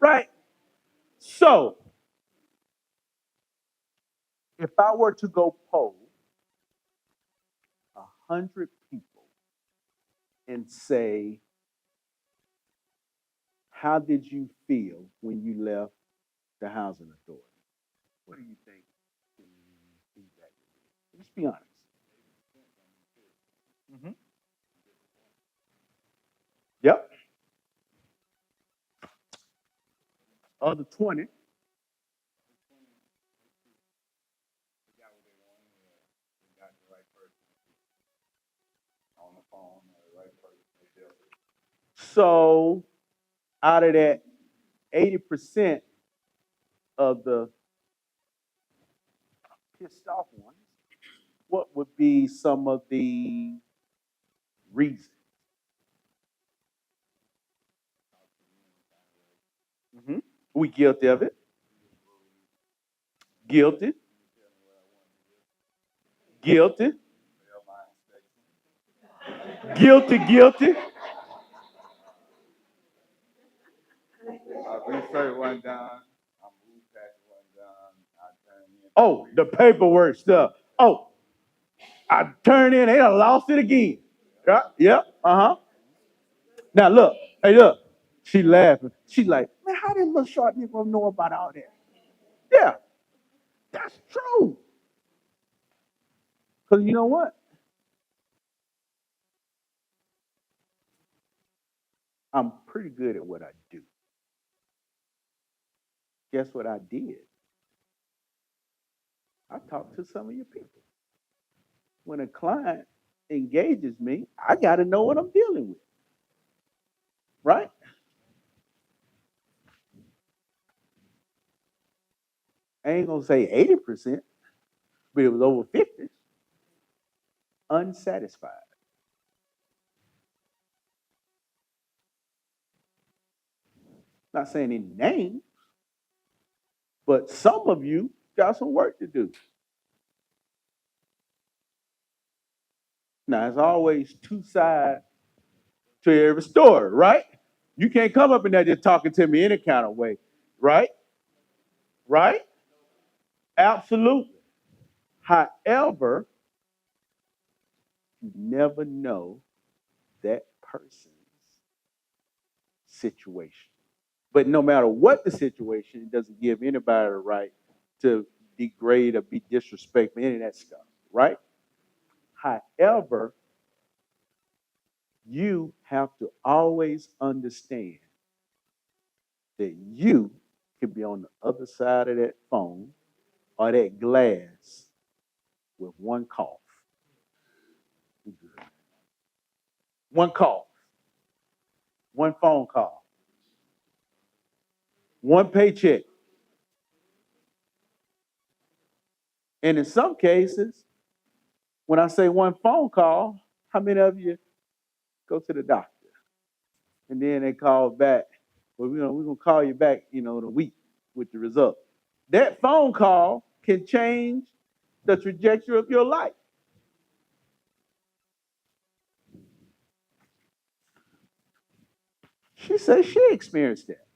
right? So, if I were to go poll 100 people and say, how did you feel when you left the housing authority? What do you think the feedback would be? Let's be honest. Mm-hmm. Yep. Other 20. So, out of that 80% of the pissed off ones, what would be some of the reasons? Mm-hmm. We guilty of it. Guilty. Guilty. Guilty. Guilty. Research wasn't done. I moved past wasn't done. I turned in. Oh, the paperwork stuff. Oh, I turned in, they done lost it again. Yeah, yeah, uh-huh. Now look, hey look, she laughing. She like, man, how did little short nigga know about all that? Yeah, that's true. Because you know what? I'm pretty good at what I do. Guess what I did? I talked to some of your people. When a client engages me, I got to know what I'm dealing with, right? I ain't gonna say 80%, but it was over 50. Unsatisfied. Not saying any names, but some of you got some work to do. Now, there's always two sides to every story, right? You can't come up in there just talking to me any kind of way, right? Right? Absolutely. However, you never know that person's situation. But no matter what the situation, it doesn't give anybody the right to degrade or be disrespectful, any of that stuff, right? However, you have to always understand that you can be on the other side of that phone or that glass with one cough. One cough, one phone call, one paycheck. And in some cases, when I say one phone call, how many of you go to the doctor? And then they call back, well, we're gonna call you back, in a week with the result. That phone call can change the trajectory of your life. She said she experienced that.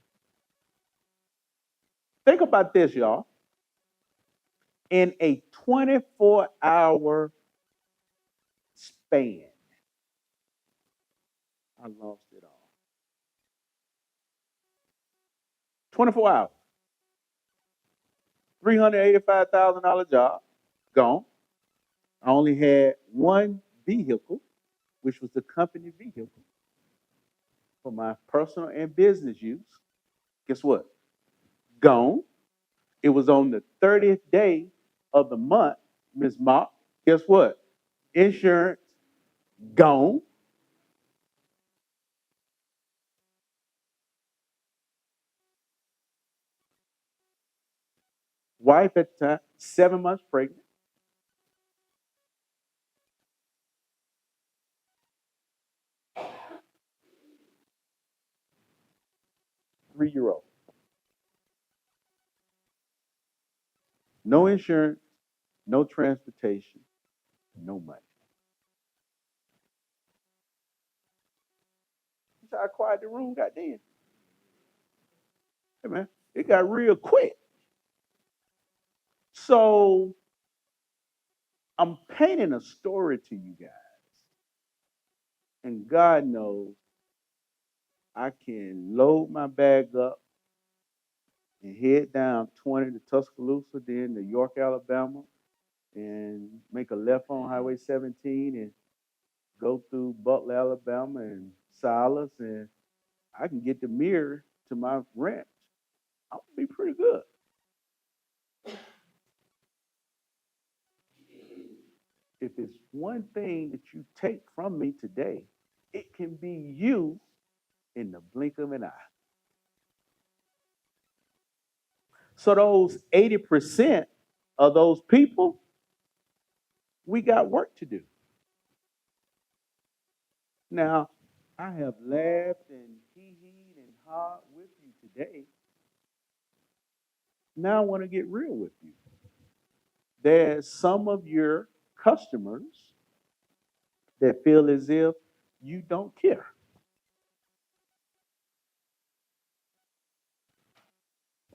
Think about this, y'all. In a 24-hour span, I lost it all. 24 hours, $385,000 job, gone. I only had one vehicle, which was the company vehicle for my personal and business use. Guess what? Gone. It was on the 30th day of the month, Ms. Mock. Guess what? Insurance gone. Wife at the time, 7 months pregnant. 3-year-old. No insurance, no transportation, no money. That's how quiet the room got then. Hey man, it got real quick. So I'm painting a story to you guys. And God knows I can load my bag up and head down 20 to Tuscaloosa, then to York, Alabama, and make a left on Highway 17 and go through Butler, Alabama, and Silas, and I can get the mirror to my ranch. I'm gonna be pretty good. If it's one thing that you take from me today, it can be you in the blink of an eye. So those 80% of those people, we got work to do. Now, I have laughed and hee-heed and hawed with you today. Now I want to get real with you. There's some of your customers that feel as if you don't care.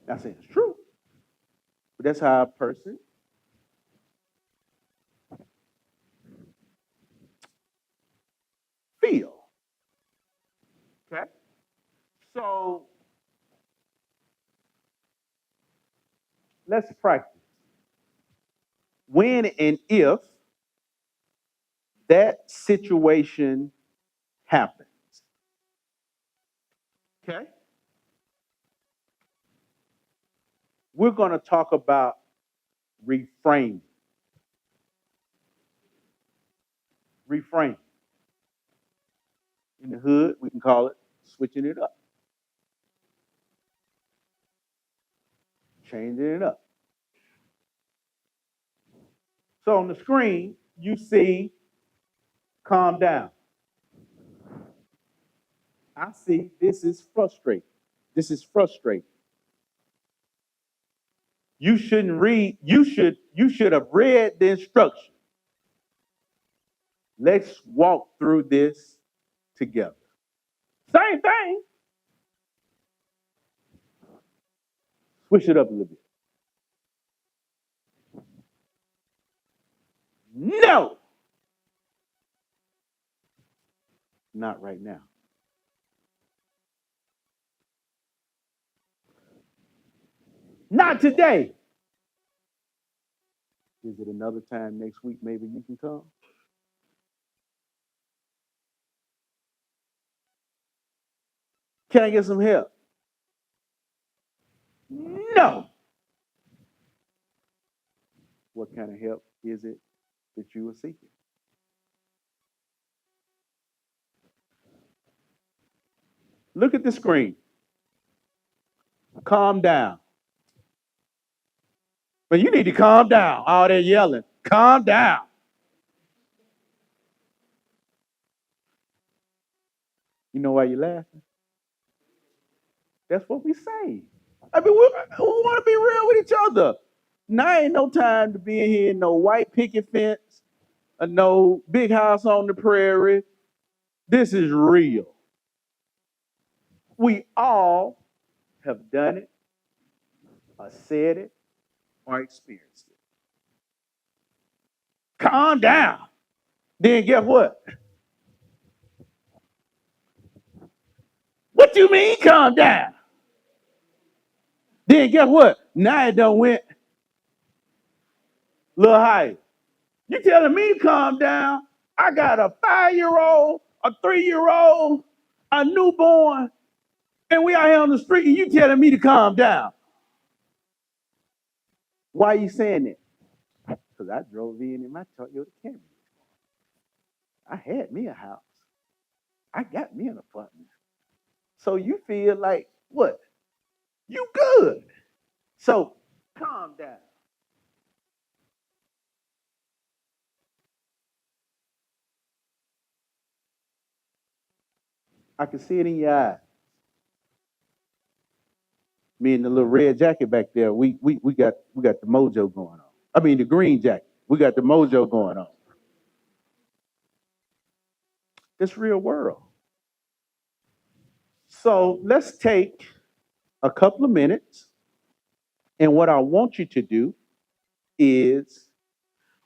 I say it's true, but that's how a person feel. Okay? So let's practice. When and if that situation happens, okay? We're going to talk about reframing. Reframe. In the hood, we can call it switching it up, changing it up. So on the screen, you see calm down. I see this is frustrating. This is frustrating. You shouldn't read, you should have read the instructions. Let's walk through this together. Same thing. Switch it up a little bit. No, not right now. Not today. Is it another time next week? Maybe you can come. Can I get some help? No. What kind of help is it that you are seeking? Look at the screen. Calm down. But you need to calm down. All that yelling. Calm down. You know why you're laughing? That's what we say. I mean, we want to be real with each other. Now ain't no time to be in here in no white picket fence or no big house on the prairie. This is real. We all have done it, or said it, or experienced it. Calm down. Then guess what? What you mean calm down? Then guess what? Now it done went a little higher. You telling me to calm down? I got a 5-year-old, a 3-year-old, a newborn, and we out here on the street, and you telling me to calm down. Why are you saying that? Because I drove in my Toyota Camry. I had me a house. I got me an apartment. So you feel like what? You good. So calm down. I can see it in your eyes. Me and the little red jacket back there, we got the mojo going on. I mean the green jacket. We got the mojo going on. It's real world. So let's take a couple of minutes, and what I want you to do is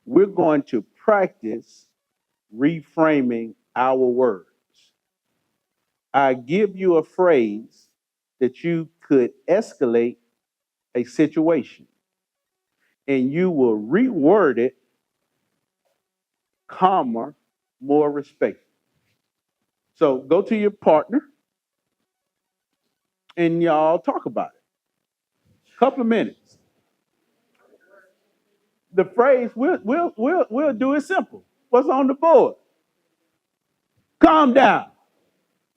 we're going to practice reframing our words. I give you a phrase that you could escalate a situation, and you will reword it calmer, more respectful. So go to your partner and y'all talk about it. Couple of minutes. The phrase we'll do it simple. What's on the board? Calm down.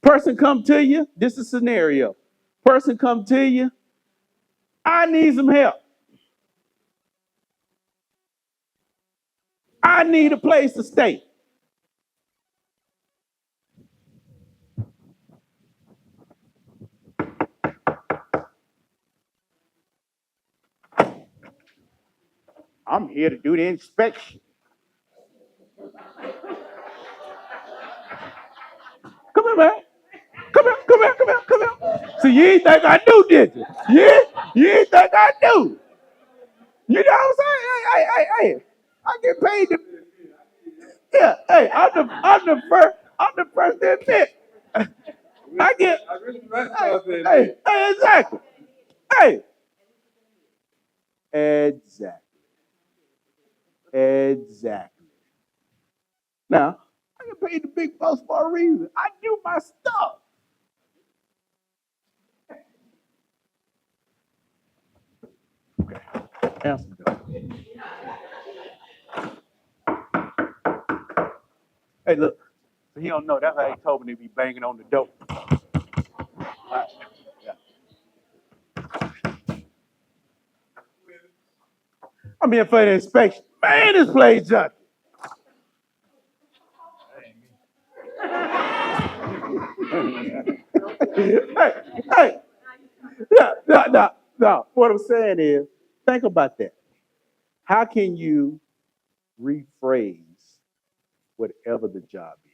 Person come to you. This is scenario. Person come to you. I need some help. I need a place to stay. I'm here to do the inspection. Come here, man. Come here, come here, come here, come here. See, you ain't think I knew, did you? You ain't think I knew. You know what I'm saying? Hey. I get paid to. Yeah, hey, I'm the first to admit. I get. Hey, exactly. Hey, exactly, exactly. Now, I get paid the big boss for a reason. I do my stuff. Answer though. Hey, look. So he don't know. That's how he told me to be banging on the door. Yeah. I'm here for the inspection. Man, this place junky. Hey, yeah, no. What I'm saying is, think about that. How can you rephrase whatever the job is?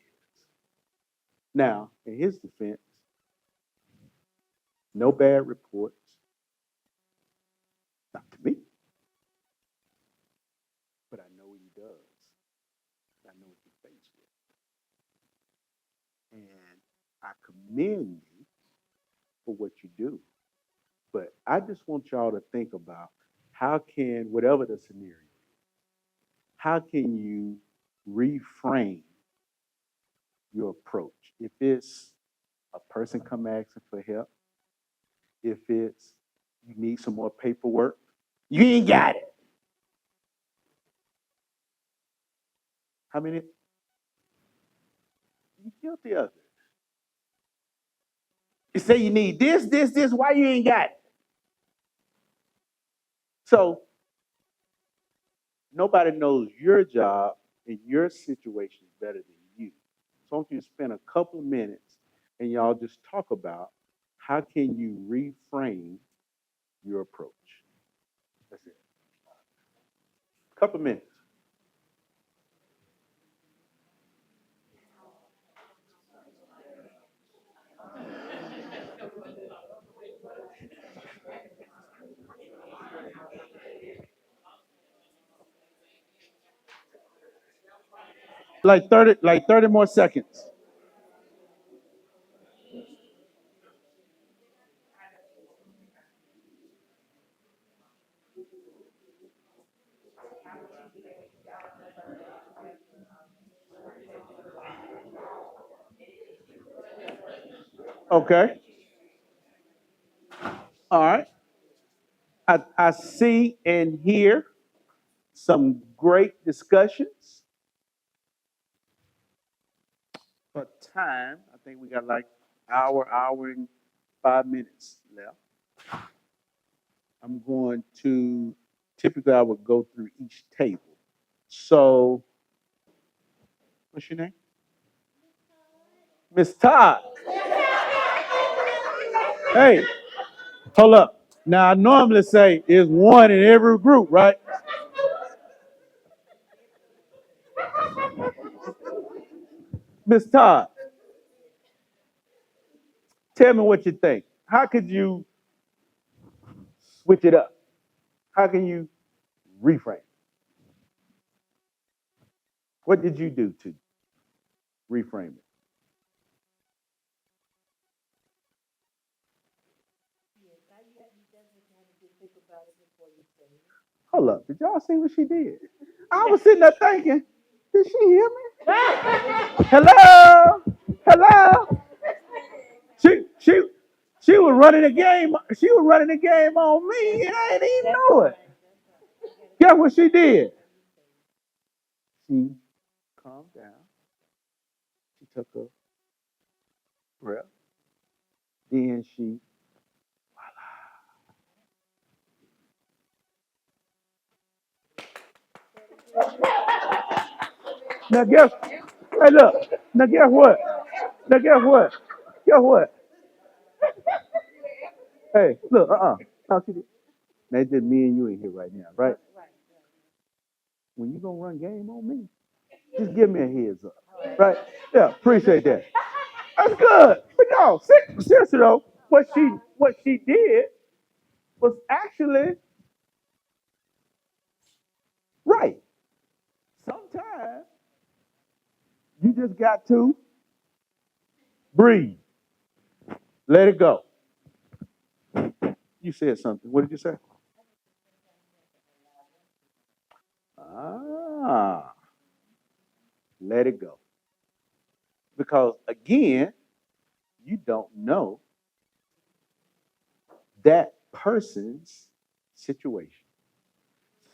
Now, in his defense, no bad reports, not to me, but I know what he does. I know what he's faced with. And I commend you for what you do. But I just want y'all to think about how can, whatever the scenario, how can you reframe your approach? If it's a person come asking for help, if it's you need some more paperwork, you ain't got it. How many? You guilty of it. You say you need this, why you ain't got it? So nobody knows your job and your situation better than you. So I want you to spend a couple of minutes and y'all just talk about how can you reframe your approach. That's it. Couple of minutes. like 30 more seconds. Okay. All right. I see and hear some great discussions. For time, I think we got like hour and 5 minutes left. I'm going to typically I would go through each table. So, what's your name? Miss Todd. Hey, hold up. Now I normally say is one in every group, right? Miss Todd, tell me what you think. How could you switch it up? How can you reframe? What did you do to reframe it? Hold up. Did y'all see what she did? I was sitting there thinking, did she hear me? Hello? Hello? She she she was running the game. She was running the game on me, and I didn't even know it. Guess what she did? She calmed down. She took a breath. Then she. Now guess. Hey, look. Now guess what? Now guess what? Guess what? Hey, look. No, she did. That's just me and you in here right now, right? When you gonna run game on me, just give me a heads up, right? Yeah, appreciate that. That's good. But no, seriously though, what she did was actually right. Sometimes you just got to breathe, let it go. You said something. What did you say? Ah, let it go. Because again, you don't know that person's situation.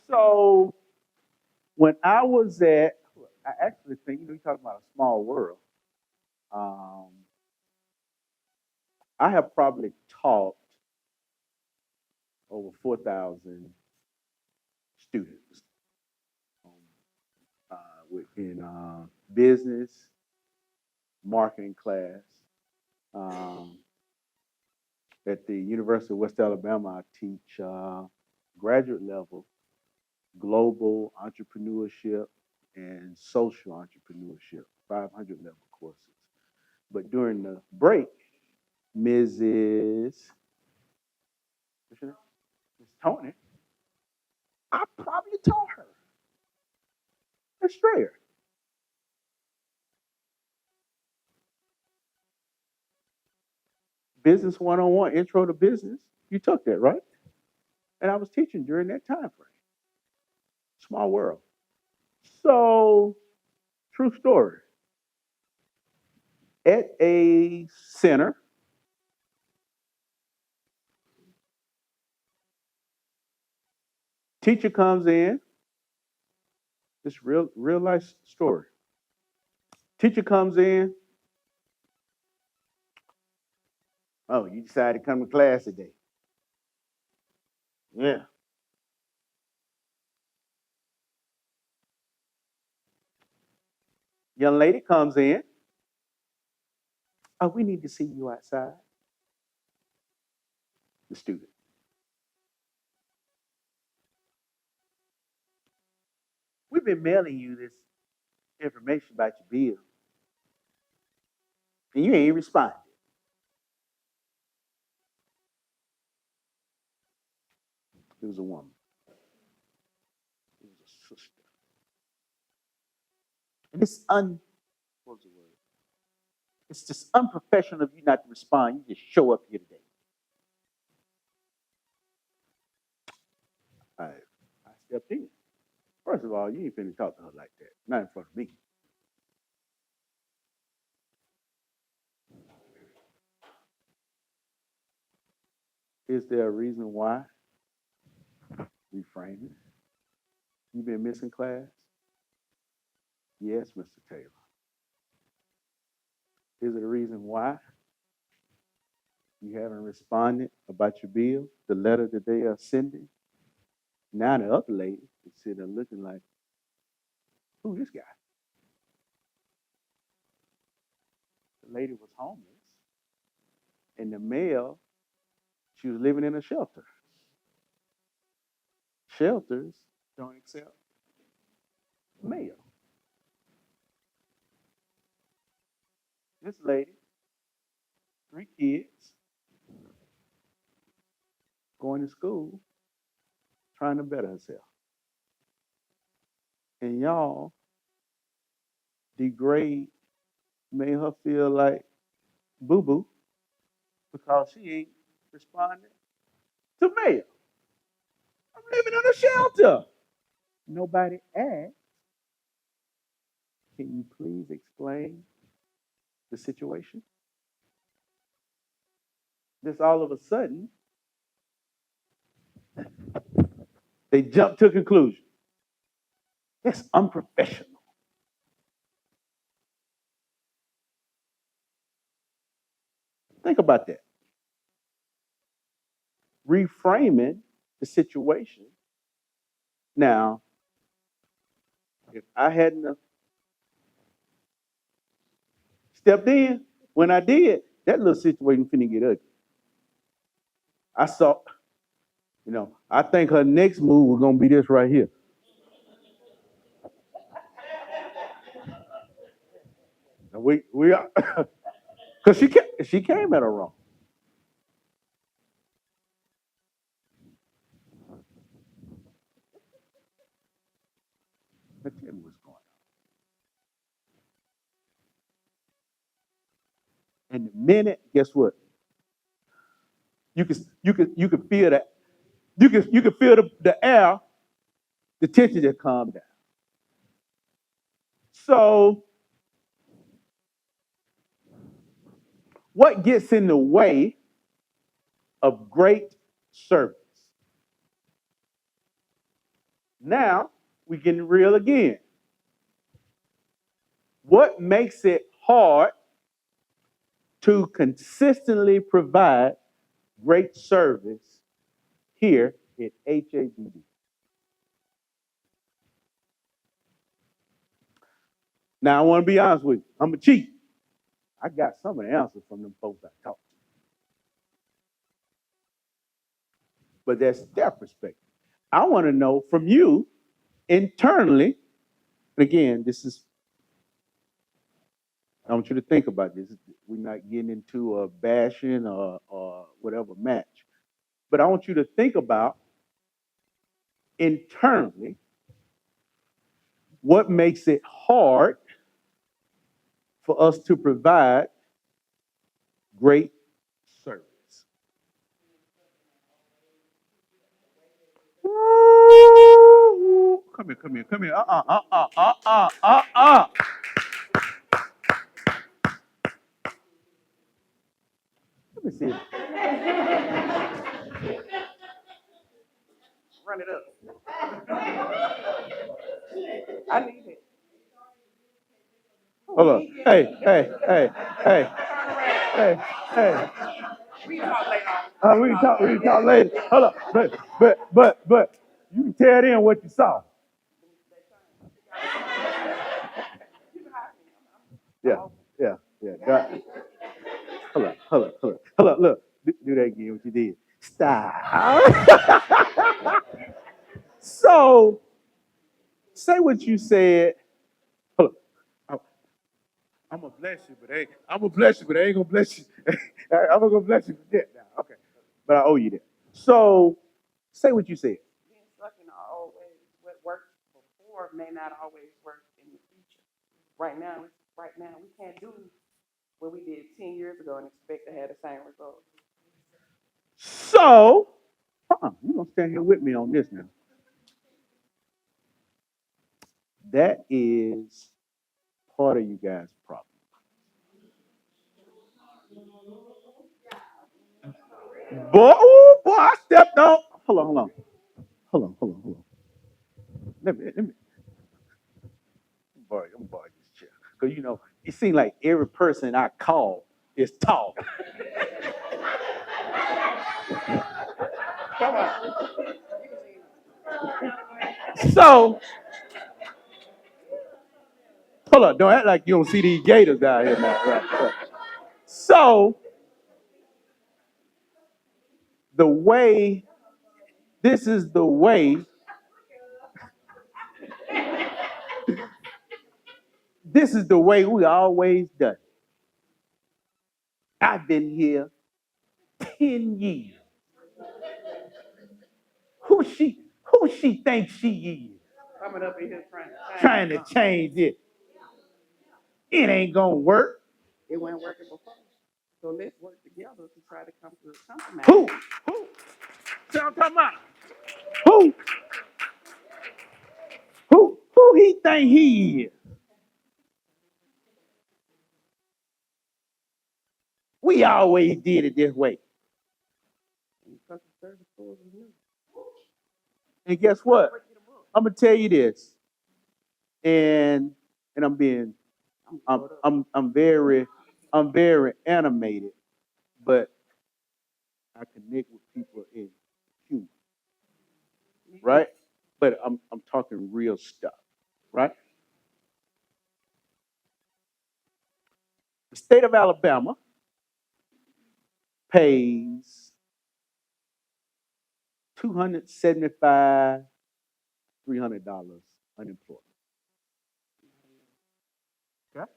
So when I was at, I actually think, you're talking about a small world. Um, I have probably taught over 4,000 students um, in business, marketing class. Um, at the University of West Alabama, I teach graduate level global entrepreneurship and social entrepreneurship, 500 level courses. But during the break, Mrs. What's your name? Miss Tony, I probably taught her Australia. Business 101, intro to business. You took that, right? And I was teaching during that time frame. Small world. So, true story. At a center, teacher comes in. This real life story. Teacher comes in. Oh, you decided to come to class today. Yeah. Young lady comes in. Oh, we need to see you outside. The student. We've been mailing you this information about your bill, and you ain't responding. It was a woman. It was a sister. And what's the word? It's just unprofessional of you not to respond. You just show up here today. I stepped in. First of all, you ain't finna talk to her like that. Not in front of me. Is there a reason why? Reframing. You been missing class? Yes, Mr. Taylor. Is it a reason why you haven't responded about your bill, the letter that they are sending? Now the other lady is sitting there looking like, who this guy? The lady was homeless. And the male, she was living in a shelter. Shelters don't accept mail. This lady, 3 kids, going to school, trying to better herself. And y'all degrade, made her feel like boo-boo because she ain't responding to mail. I'm living in a shelter. Nobody asked, can you please explain the situation? This all of a sudden, they jump to a conclusion. That's unprofessional. Think about that. Reframing the situation. Now, if I hadn't stepped in when I did, that little situation finna get ugly. I saw, I think her next move was gonna be this right here. And we are, because she came at her wrong. But tell me what's going on. And the minute, guess what? You could feel that. You could feel the air, the tension just calm down. So what gets in the way of great service? Now we're getting real again. What makes it hard to consistently provide great service here at HABD? Now, I want to be honest with you. I'm a chief. I got some of the answers from them folks I talked to. But that's their perspective. I want to know from you internally, and again, I want you to think about this. We're not getting into a bashing or whatever match. But I want you to think about internally what makes it hard for us to provide great service. Woo! Come here. Let me see it. Run it up. I need it. Hold on. Hey. We can talk later. We can talk later. Hold on. But you can tell them what you saw. Yeah. God. Hold on. Look. Do that again, what you did. Stop. So, say what you said. Hold on. I'm gonna bless you, but I ain't gonna bless you. I'm gonna bless you for that now. Okay. But I owe you that. So, say what you said. Being stuck in our old ways, what worked before may not always work in the future. right now, we can't do what we did 10 years ago and expect to have the same results. So, you gonna stand here with me on this now. That is part of you guys' problem. Boy, I stepped on. Hold on. Let me borrow this chair. Because, it seems like every person I call is tall. Come on. So, hold on. Don't act like you don't see these gators down here now. Right. So, the way, this is the way, this is the way we always done it. I've been here 10 years. Who she thinks she is? Coming up in here Trying to change it. It ain't gonna work. It wasn't working before. So let's work together to try to come to a compromise. Who? See what I'm talking about? Who? Who he think he is? We always did it this way. Because the service stores is new. And guess what? I'm gonna tell you this, and I'm very animated, but I connect with people in humor, right? But I'm talking real stuff, right? The state of Alabama pays $275, $300 unemployment. Okay?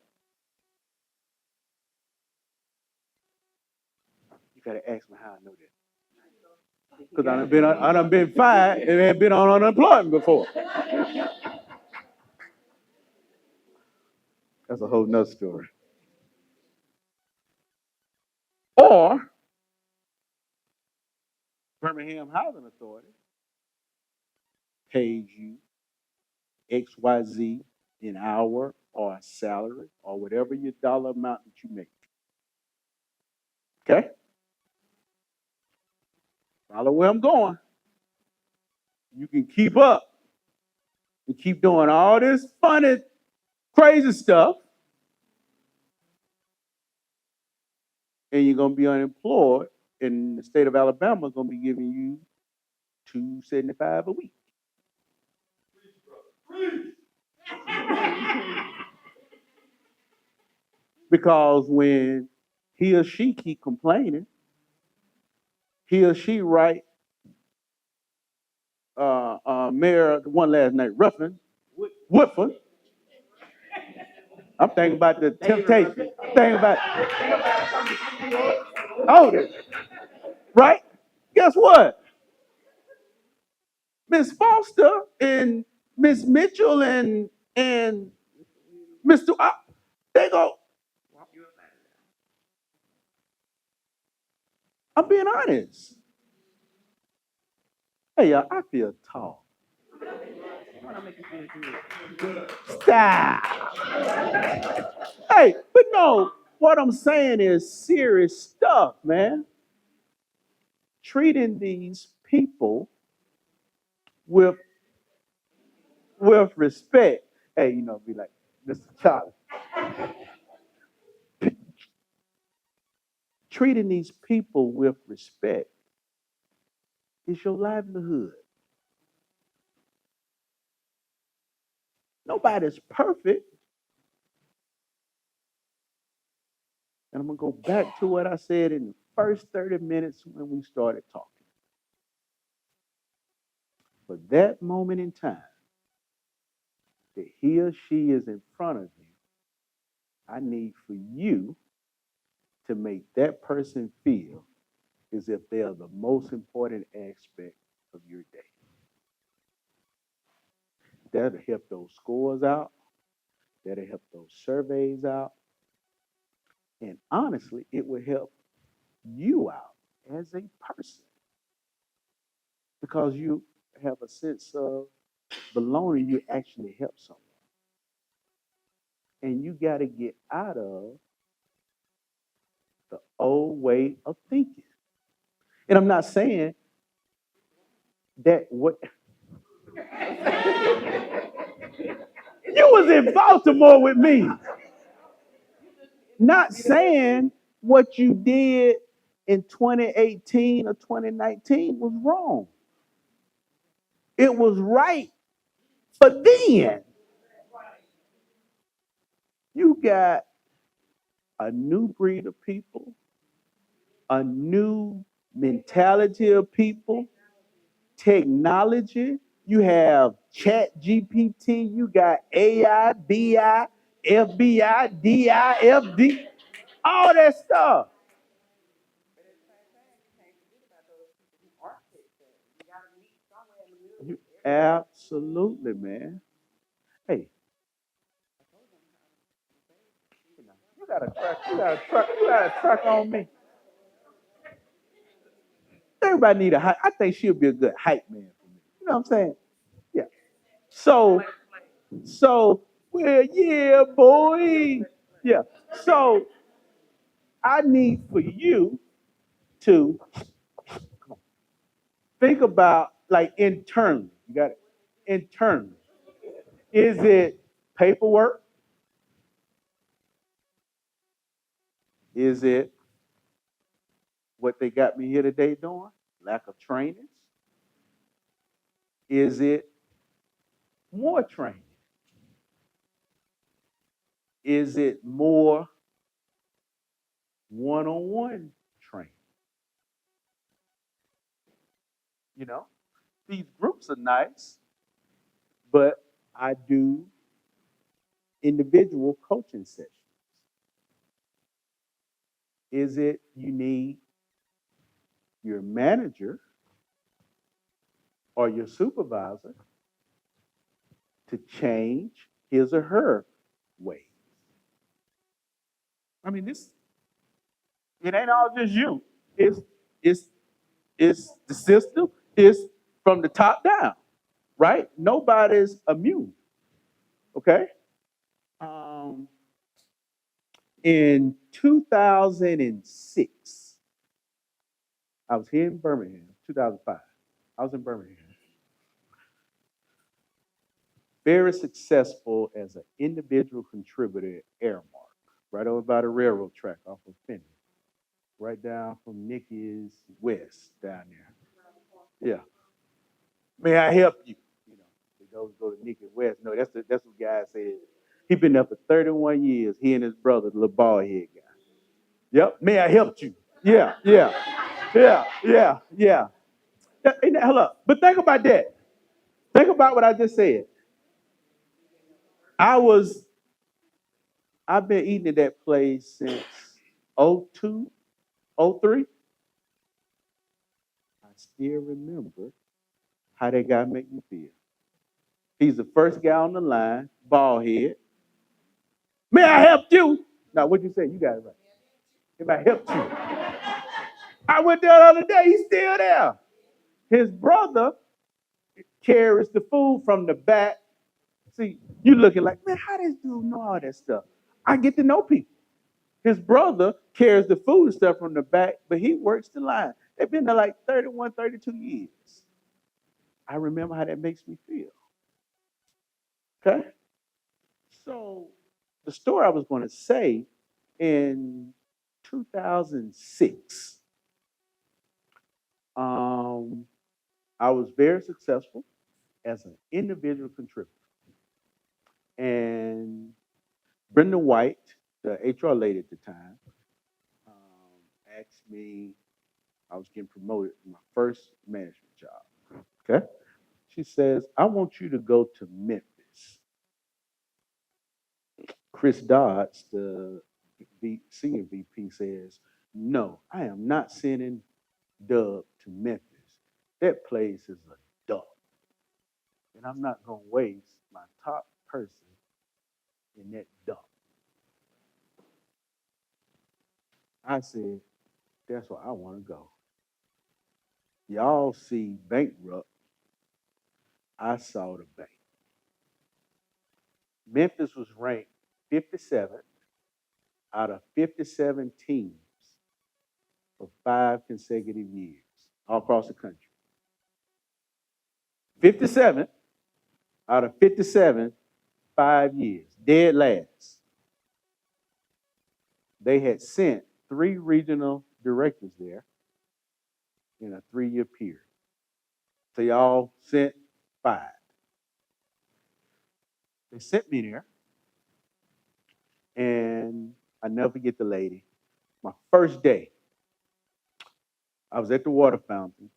You gotta ask me how I know that. Because I done been fired and had been on unemployment before. That's a whole nother story. Or Birmingham Housing Authority pays you XYZ an hour or a salary or whatever your dollar amount that you make. Okay? Follow where I'm going. You can keep up and keep doing all this funny, crazy stuff, and you're gonna be unemployed, and the state of Alabama is gonna be giving you $275 a week. Because when he or she keep complaining, he or she write Mayor, the one last name, Ruffin, Woodford. I'm thinking about the temptation. I'm thinking about Otis, right? Guess what? Miss Foster and Miss Mitchell and Mr. They go. I'm being honest. Hey, y'all, I feel tall. Stop. Hey, but no, what I'm saying is serious stuff, man. Treating these people with respect. Hey, be like, Mr. Charlie. Treating these people with respect is your livelihood. Nobody's perfect. And I'm going to go back to what I said in the first 30 minutes when we started talking. For that moment in time, that he or she is in front of you, I need for you to make that person feel as if they are the most important aspect of your day. That'll help those scores out. That'll help those surveys out. And honestly, it will help you out as a person because you have a sense of belonging. You actually help someone. And you got to get out of the old way of thinking. And I'm not saying that what you was in Baltimore with me. Not saying what you did in 2018 or 2019 was wrong. It was right for then. You got a new breed of people, a new mentality of people, technology. You have Chat GPT, you got AI, BI, FBI, DIFD, all that stuff. Absolutely, man. Hey, you got a truck on me. Everybody need a hype. I think she'll be a good hype man for me. You know what I'm saying? Yeah. So, well, yeah, boy. Yeah. So I need for you to think about like internally. You got it? Internally. Is it paperwork? Is it what they got me here today doing? Lack of training? Is it more training? Is it more one-on-one training? You know, these groups are nice, but I do individual coaching sessions. Is it you need your manager or your supervisor to change his or her ways? I mean, this it ain't all just you. It's it's it's the system. It's from the top down, right? Nobody's immune. Okay. Um, in 2006, I was here in Birmingham. 2005, I was in Birmingham. Very successful as an individual contributor at Airmark, right over by the railroad track off of Finney, right down from Nicky's West down there. Yeah. May I help you? You know, those go to Nicky West. No, that's what guy said. He been there for 31 years. He and his brother, the little bald head guy. Yep. May I help you? Yeah, yeah, yeah, yeah, yeah. Hello. But think about that. Think about what I just said. I was I've been eating at that place since '02, '03. I still remember how that guy made me feel. He's the first guy on the line, bald head. May I help you? Now, what'd you say? You got it right. If I helped you. I went there the other day. He's still there. His brother carries the food from the back. See, you looking like, man, how does dude know all that stuff? I get to know people. His brother carries the food and stuff from the back, but he works the line. They've been there like 31, 32 years. I remember how that makes me feel. Okay? So the story I was going to say in 2006, I was very successful as an individual contributor. And Brenda White, the HR lady at the time, asked me, I was getting promoted to my first management job. Okay. She says, I want you to go to Memphis. Chris Dodds, the senior VP, says, no, I am not sending Dub to Memphis. That place is a dump. And I'm not going to waste my top person in that dump. I said, that's where I want to go. Y'all see bankrupt. I saw the bank. Memphis was ranked 57th out of 57 teams for 5 consecutive years all across the country. 57th out of 57, 5 years, dead last. They had sent 3 regional directors there in a 3-year period. So y'all sent 5. They sent me there, and I never forget the lady. My first day, I was at the water fountain.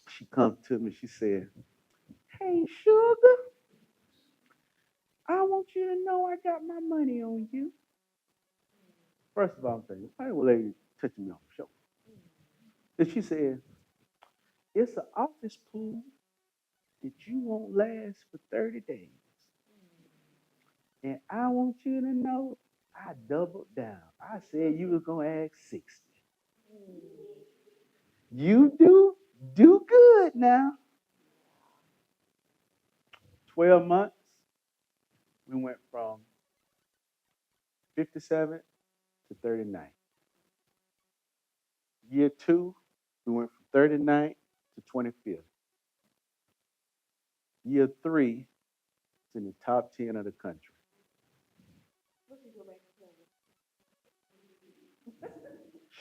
She come to me. She said, "Hey, sugar, I want you to know I got my money on you." First of all, I'm thinking, why would lady touching me on the shoulder? Then she said, "It's an office pool that you won't last for 30 days. And I want you to know I doubled down. I said you was going to ask 60. You do good now." 12 months, we went from 57 to 39. Year 2, we went from 39 to 25th. Year 3, it's in the top 10 of the country.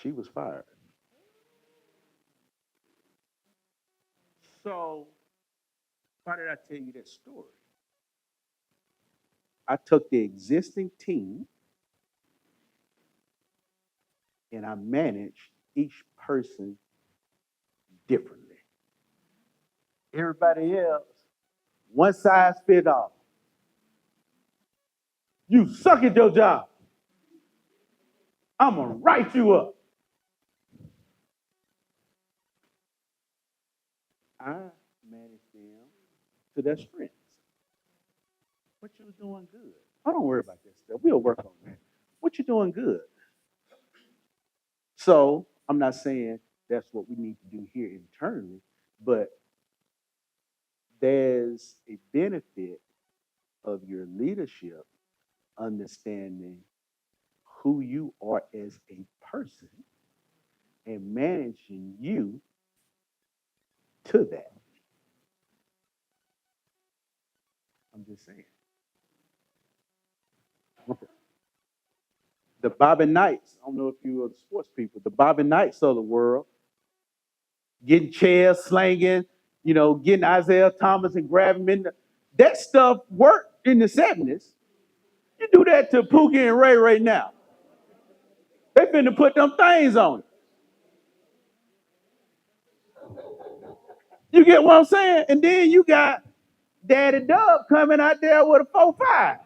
She was fired. So, why did I tell you that story? I took the existing team and I managed each person differently. Everybody else, one size fit all. You suck at your job. I'm gonna write you up. I manage them to their strengths. What you doing good? Oh, don't worry about that stuff. We'll work on that. What you doing good? So I'm not saying that's what we need to do here internally, but there's a benefit of your leadership understanding who you are as a person and managing you to that. I'm just saying. Okay. The Bobby Knights, I don't know if you are the sports people, the Bobby Knights of the world, getting chairs slanging, getting Isaiah Thomas and grabbing him in that stuff worked in the 70s. You do that to Pookie and Ray right now. They finna put them things on it. You get what I'm saying? And then you got Daddy Dub coming out there with a 4-5.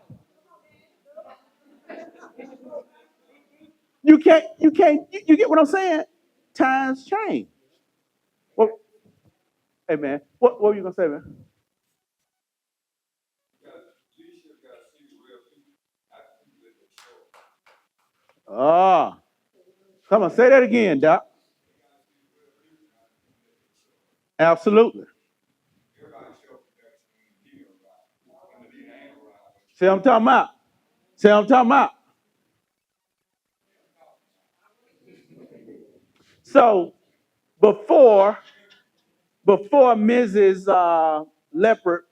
You get what I'm saying? Times change. Well, hey man, what were you gonna say, man? Ah, come on, say that again, Doc. Absolutely. See what I'm talking about? See what I'm talking about? So before Mrs. Leopard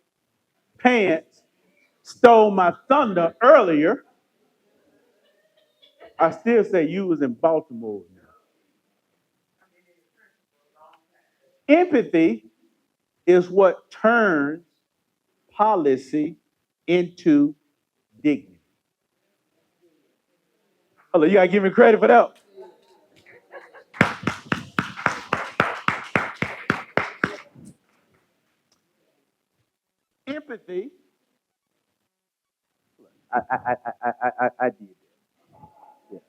Pants stole my thunder earlier, I still say you was in Baltimore now. Empathy is what turns policy into dignity. Hold on, you gotta give me credit for that. Empathy. I did that.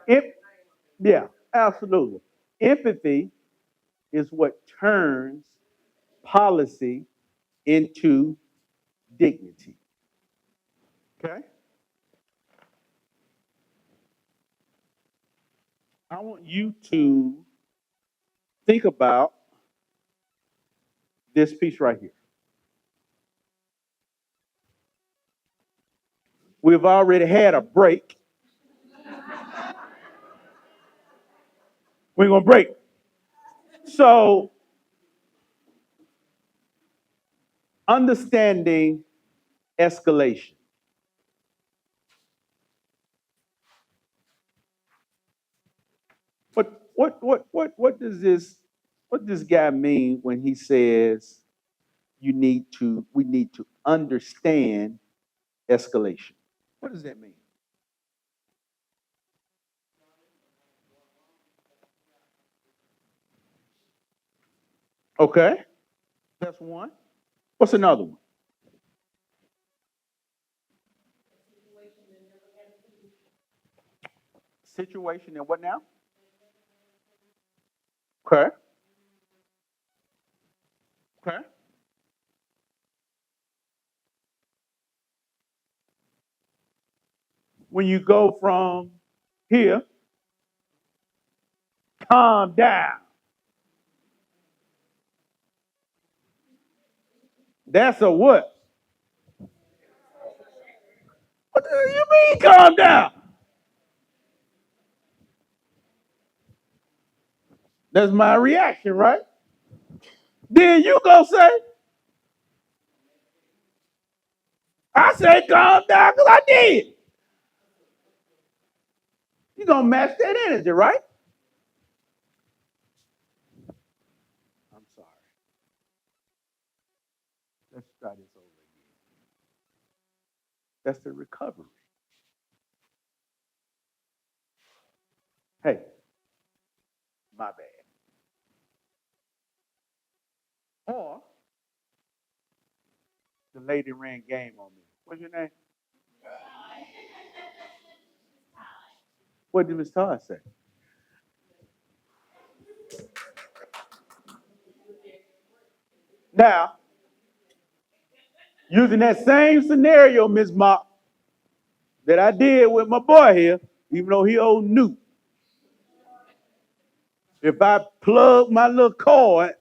Yeah. Yeah, absolutely. Empathy is what turns policy into dignity. Okay? I want you to think about this piece right here. We've already had a break. We're going to break. So, understanding escalation. What does this guy mean when he says we need to understand escalation? What does that mean? Okay, that's one. What's another one? Situation and what now? Okay, okay. When you go from here, calm down. That's a what? What the hell you mean calm down? That's my reaction, right? Then you go say, I say calm down because I did. You're going to match that energy, right? I'm sorry. Let's try this over again. That's the recovery. Hey, my bad. Or the lady ran game on me. What's your name? What did Miss Todd say? Now, using that same scenario, Miss Mop, that I did with my boy here, even though he old new. If I plug my little cord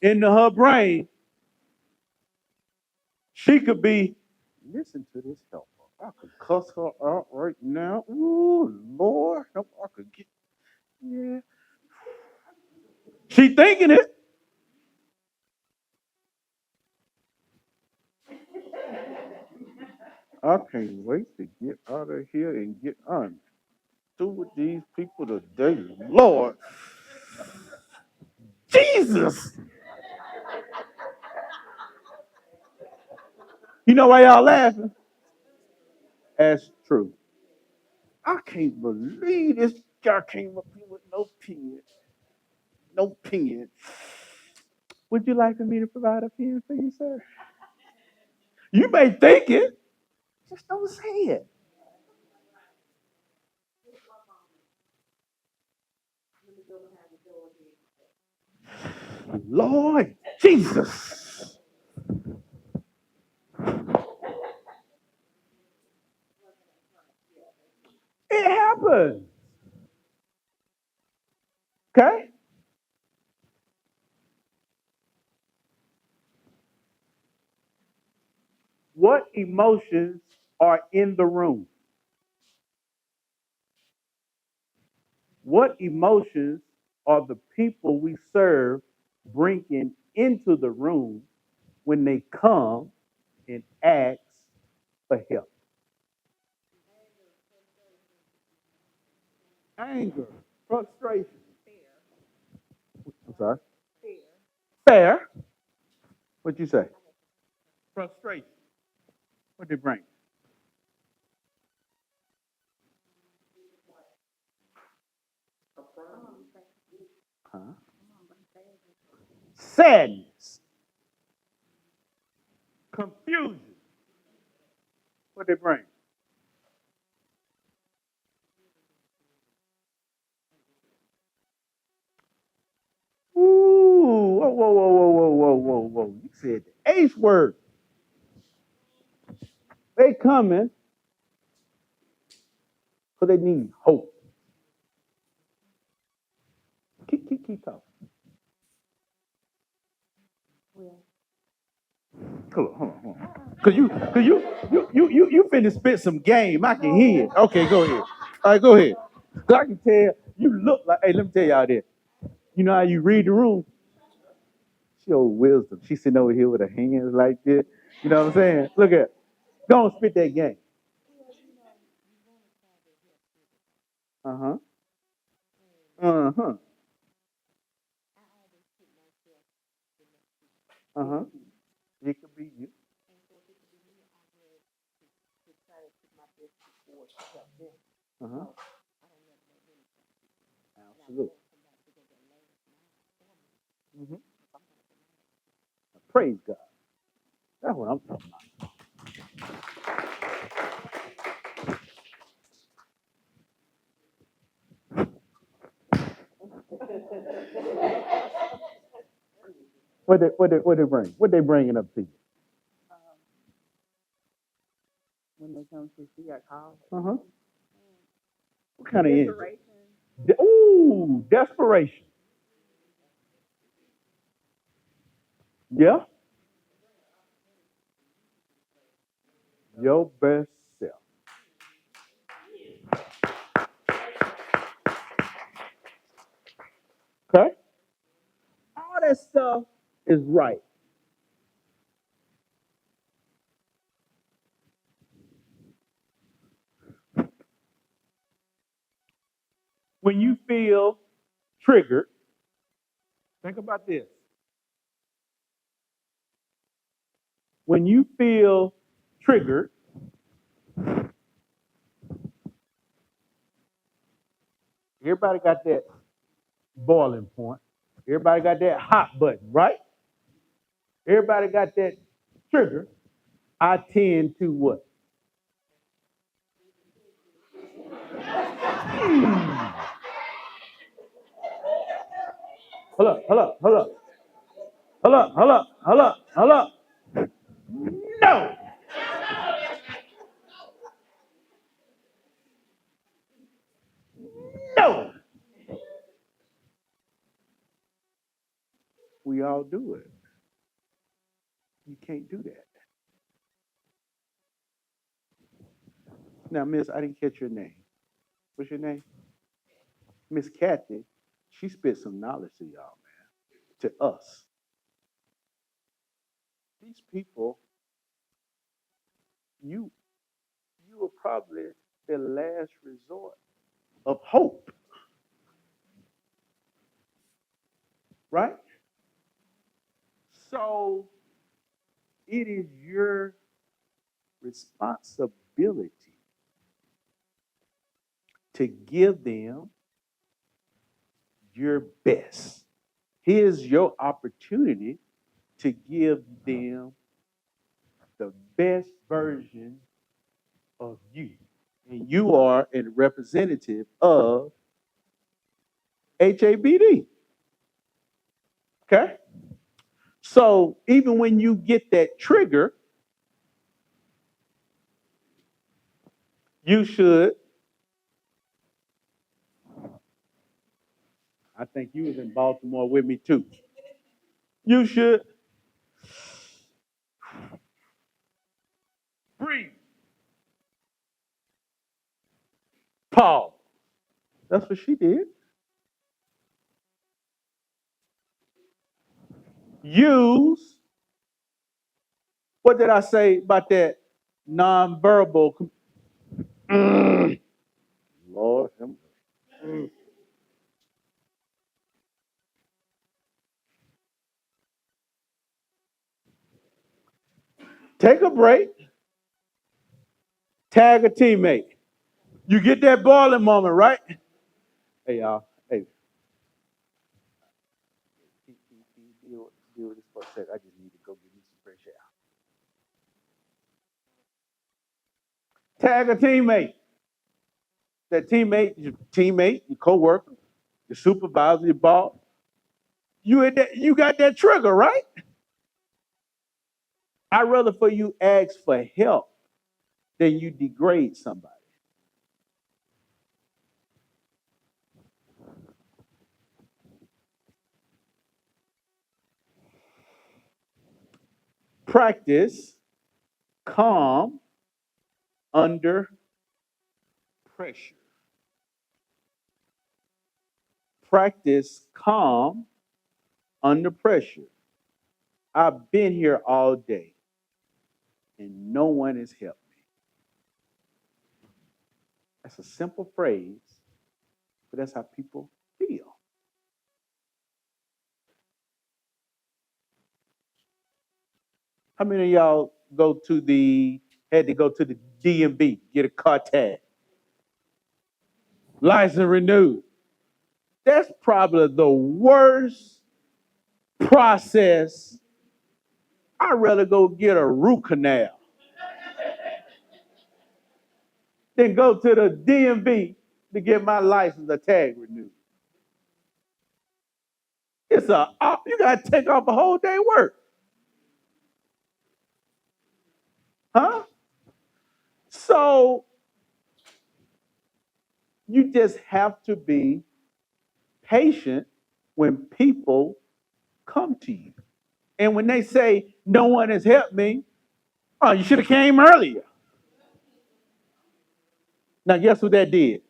into her brain, she could be, listen to this helper. I could cuss her out right now. Ooh, Lord, help, I could get, yeah. She thinking it. I can't wait to get out of here and get on. Through with these people today. Lord, Jesus. You know why y'all laughing? That's true. I can't believe this guy came up here with no pen. No pen. Would you like for me to provide a pen for you, sir? You may think it, just don't say it. Lord Jesus. It happens. Okay? What emotions are in the room? What emotions are the people we serve bringing into the room when they come and ask for help? Anger, frustration. I'm sorry. Fair. What'd you say? Frustration. What did it bring? Huh? Sadness. Confusion. What did it bring? Ooh, whoa, whoa, whoa, whoa, whoa, whoa, whoa, whoa. You said the H word. They coming because they need hope. Keep talking. Well, Hold on. Cause you finna spit some game. I can hear it. Okay, go ahead. All right, go ahead. 'Cause I can tell you look like. Hey, let me tell y'all this. You know how you read the room? She old wisdom. She's sitting over here with her hands like this. You know what I'm saying? Look at her. Go on, spit that game. Uh huh. Uh huh. Uh huh. It could be you. Uh huh. Absolutely. Hmm. Praise God. That's what I'm talking about. What they bring? What they bringing up to you? When they come to see a call. Uh huh. What kind of energy? Desperation. Ooh, desperation. Yeah. Your best self. Okay. All that stuff is right. When you feel triggered, think about this. When you feel triggered, everybody got that boiling point. Everybody got that hot button, right? Everybody got that trigger. I tend to what? Hold up, hold up, hold up, hold up, hold up, hold up, hold up. No, no. We all do it. You can't do that. Now, Miss, I didn't catch your name. What's your name? Miss Kathy. She spit some knowledge to y'all, man. To us. These people, you you are probably their last resort of hope, right? So it is your responsibility to give them your best. Here's your opportunity to give them the best version of you. And you are a representative of HABD. Okay? So even when you get that trigger, you should, I think you was in Baltimore with me too. You should breathe. Pause. That's what she did. Use, what did I say about that nonverbal? Lord, take a break, tag a teammate. You get that boiling moment, right? Hey, y'all. Hey, deal with this for a sec. I just need to go get me some fresh air. Tag a teammate. That teammate, your coworker, your supervisor, your boss. You got that trigger, right? I'd rather for you ask for help than you degrade somebody. Practice calm under pressure. Practice calm under pressure. I've been here all day and no one has helped me. That's a simple phrase, but that's how people feel. How many of y'all had to go to the DMV, get a car tag, license renewed? That's probably the worst process. I'd rather go get a root canal than go to the DMV to get my license or tag renewed. You gotta take off a whole day work. Huh? So you just have to be patient when people come to you. And when they say, no one has helped me, oh, you should have came earlier. Now, guess what that did?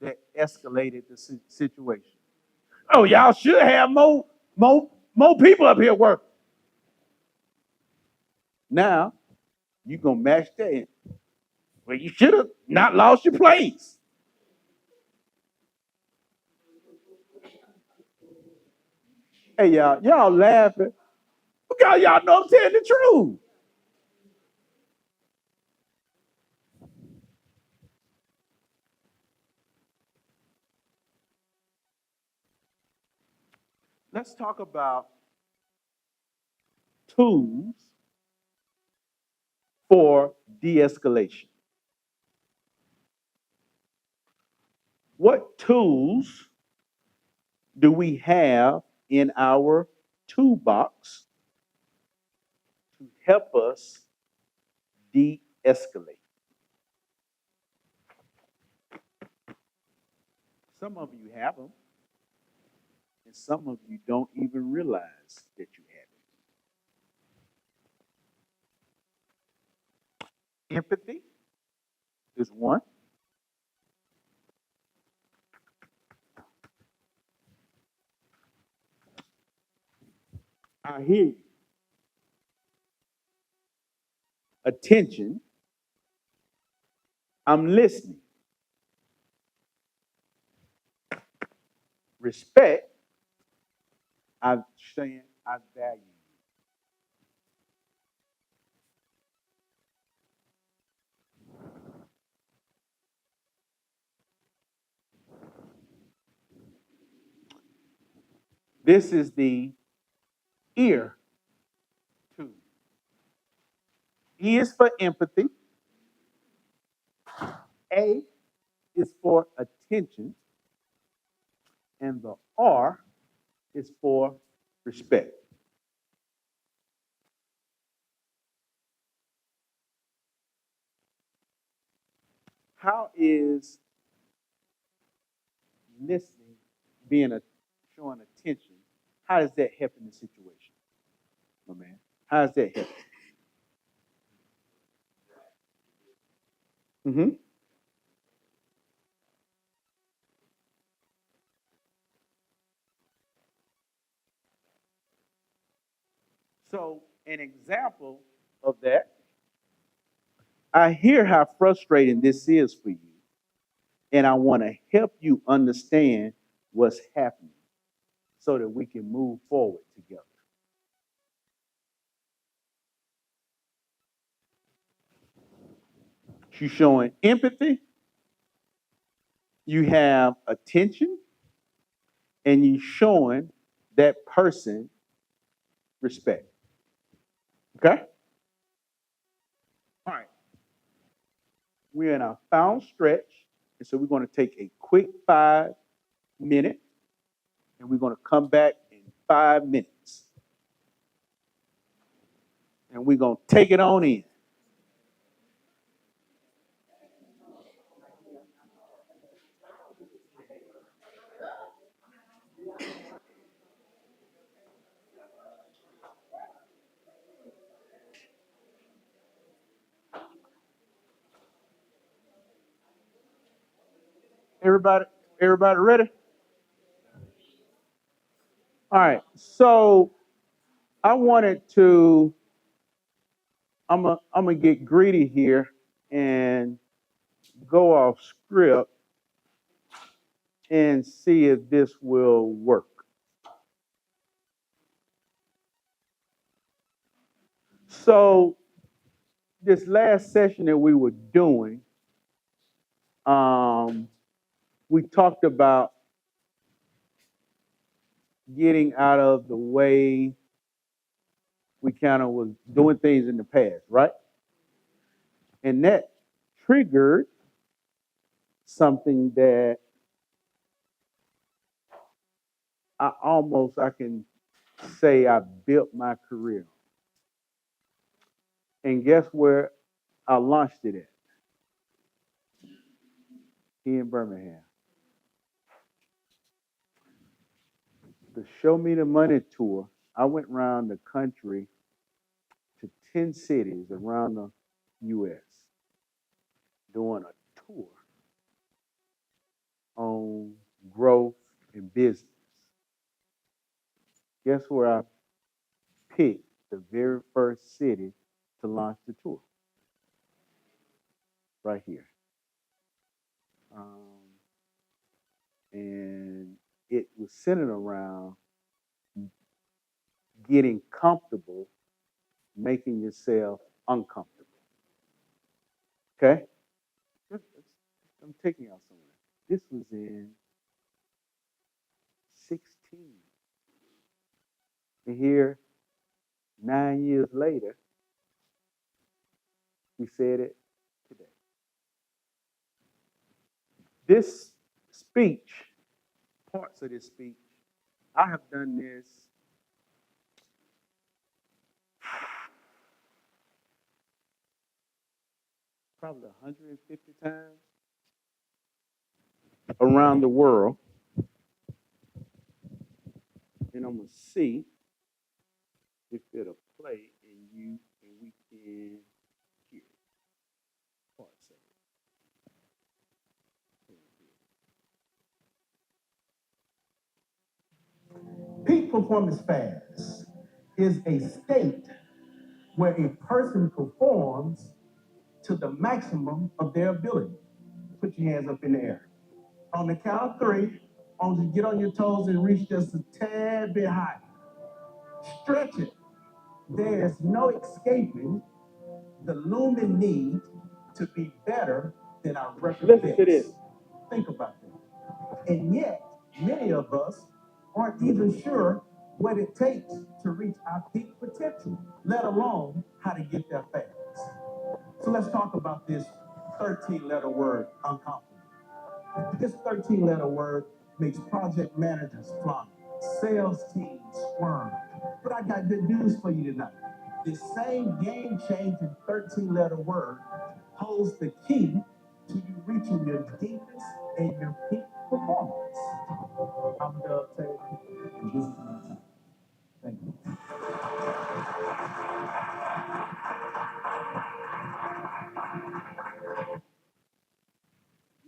That escalated the situation. Oh, y'all should have more people up here working. Now, you're going to match that in. Well, you should have not lost your place. Hey, y'all laughing. Y'all know I'm telling the truth. Let's talk about tools for de-escalation. What tools do we have in our toolbox to help us de-escalate? Some of you have them, and some of you don't even realize that you have it. Empathy is one. I hear you. Attention. I'm listening. Respect. I'm saying I value you. This is the ear tool. E is for empathy. A is for attention. And the R is for respect. How is listening, showing attention, how does that help in the situation, my man? How does that help? Mm-hmm. So, an example of that, I hear how frustrating this is for you, and I want to help you understand what's happening so that we can move forward together. You're showing empathy, you have attention, and you're showing that person respect. Okay? All right. We're in our final stretch. And so we're going to take a quick 5 minute and we're going to come back in 5 minutes. And we're going to take it on in. Everybody, everybody ready? All right. So I wanted to. I'm gonna get greedy here and go off script and see if this will work. So this last session that we were doing, um, we talked about getting out of the way we kind of was doing things in the past, right? And that triggered something that I can say I built my career. And guess where I launched it at? Here in Birmingham. The Show Me the Money tour. I went around the country to 10 cities around the US doing a tour on growth and business. Guess where I picked the very first city to launch the tour? Right here. Um, and it was centered around getting comfortable, making yourself uncomfortable. Okay? I'm taking y'all somewhere. This was in 16. And here, 9 years later, we said it today. This speech, parts of this speech, I have done this probably 150 times around the world. And I'm going to see if it'll play and we can hear parts of it. Peak performance fast is a state where a person performs to the maximum of their ability. Put your hands up in the air. On the count of three, I want you to get on your toes and reach just a tad bit higher. Stretch it. There's no escaping the looming need to be better than our record. Listen to this. Think about that. And yet, many of us aren't even sure what it takes to reach our peak potential, let alone how to get there fast. So let's talk about this 13-letter word, uncomfortable. This 13-letter word makes project managers flaunt, sales teams squirm. But I got good news for you tonight. This same game-changing 13-letter word holds the key to you reaching your deepest and your peak performance. I'm Doug Taylor, and this is my time. Thank you.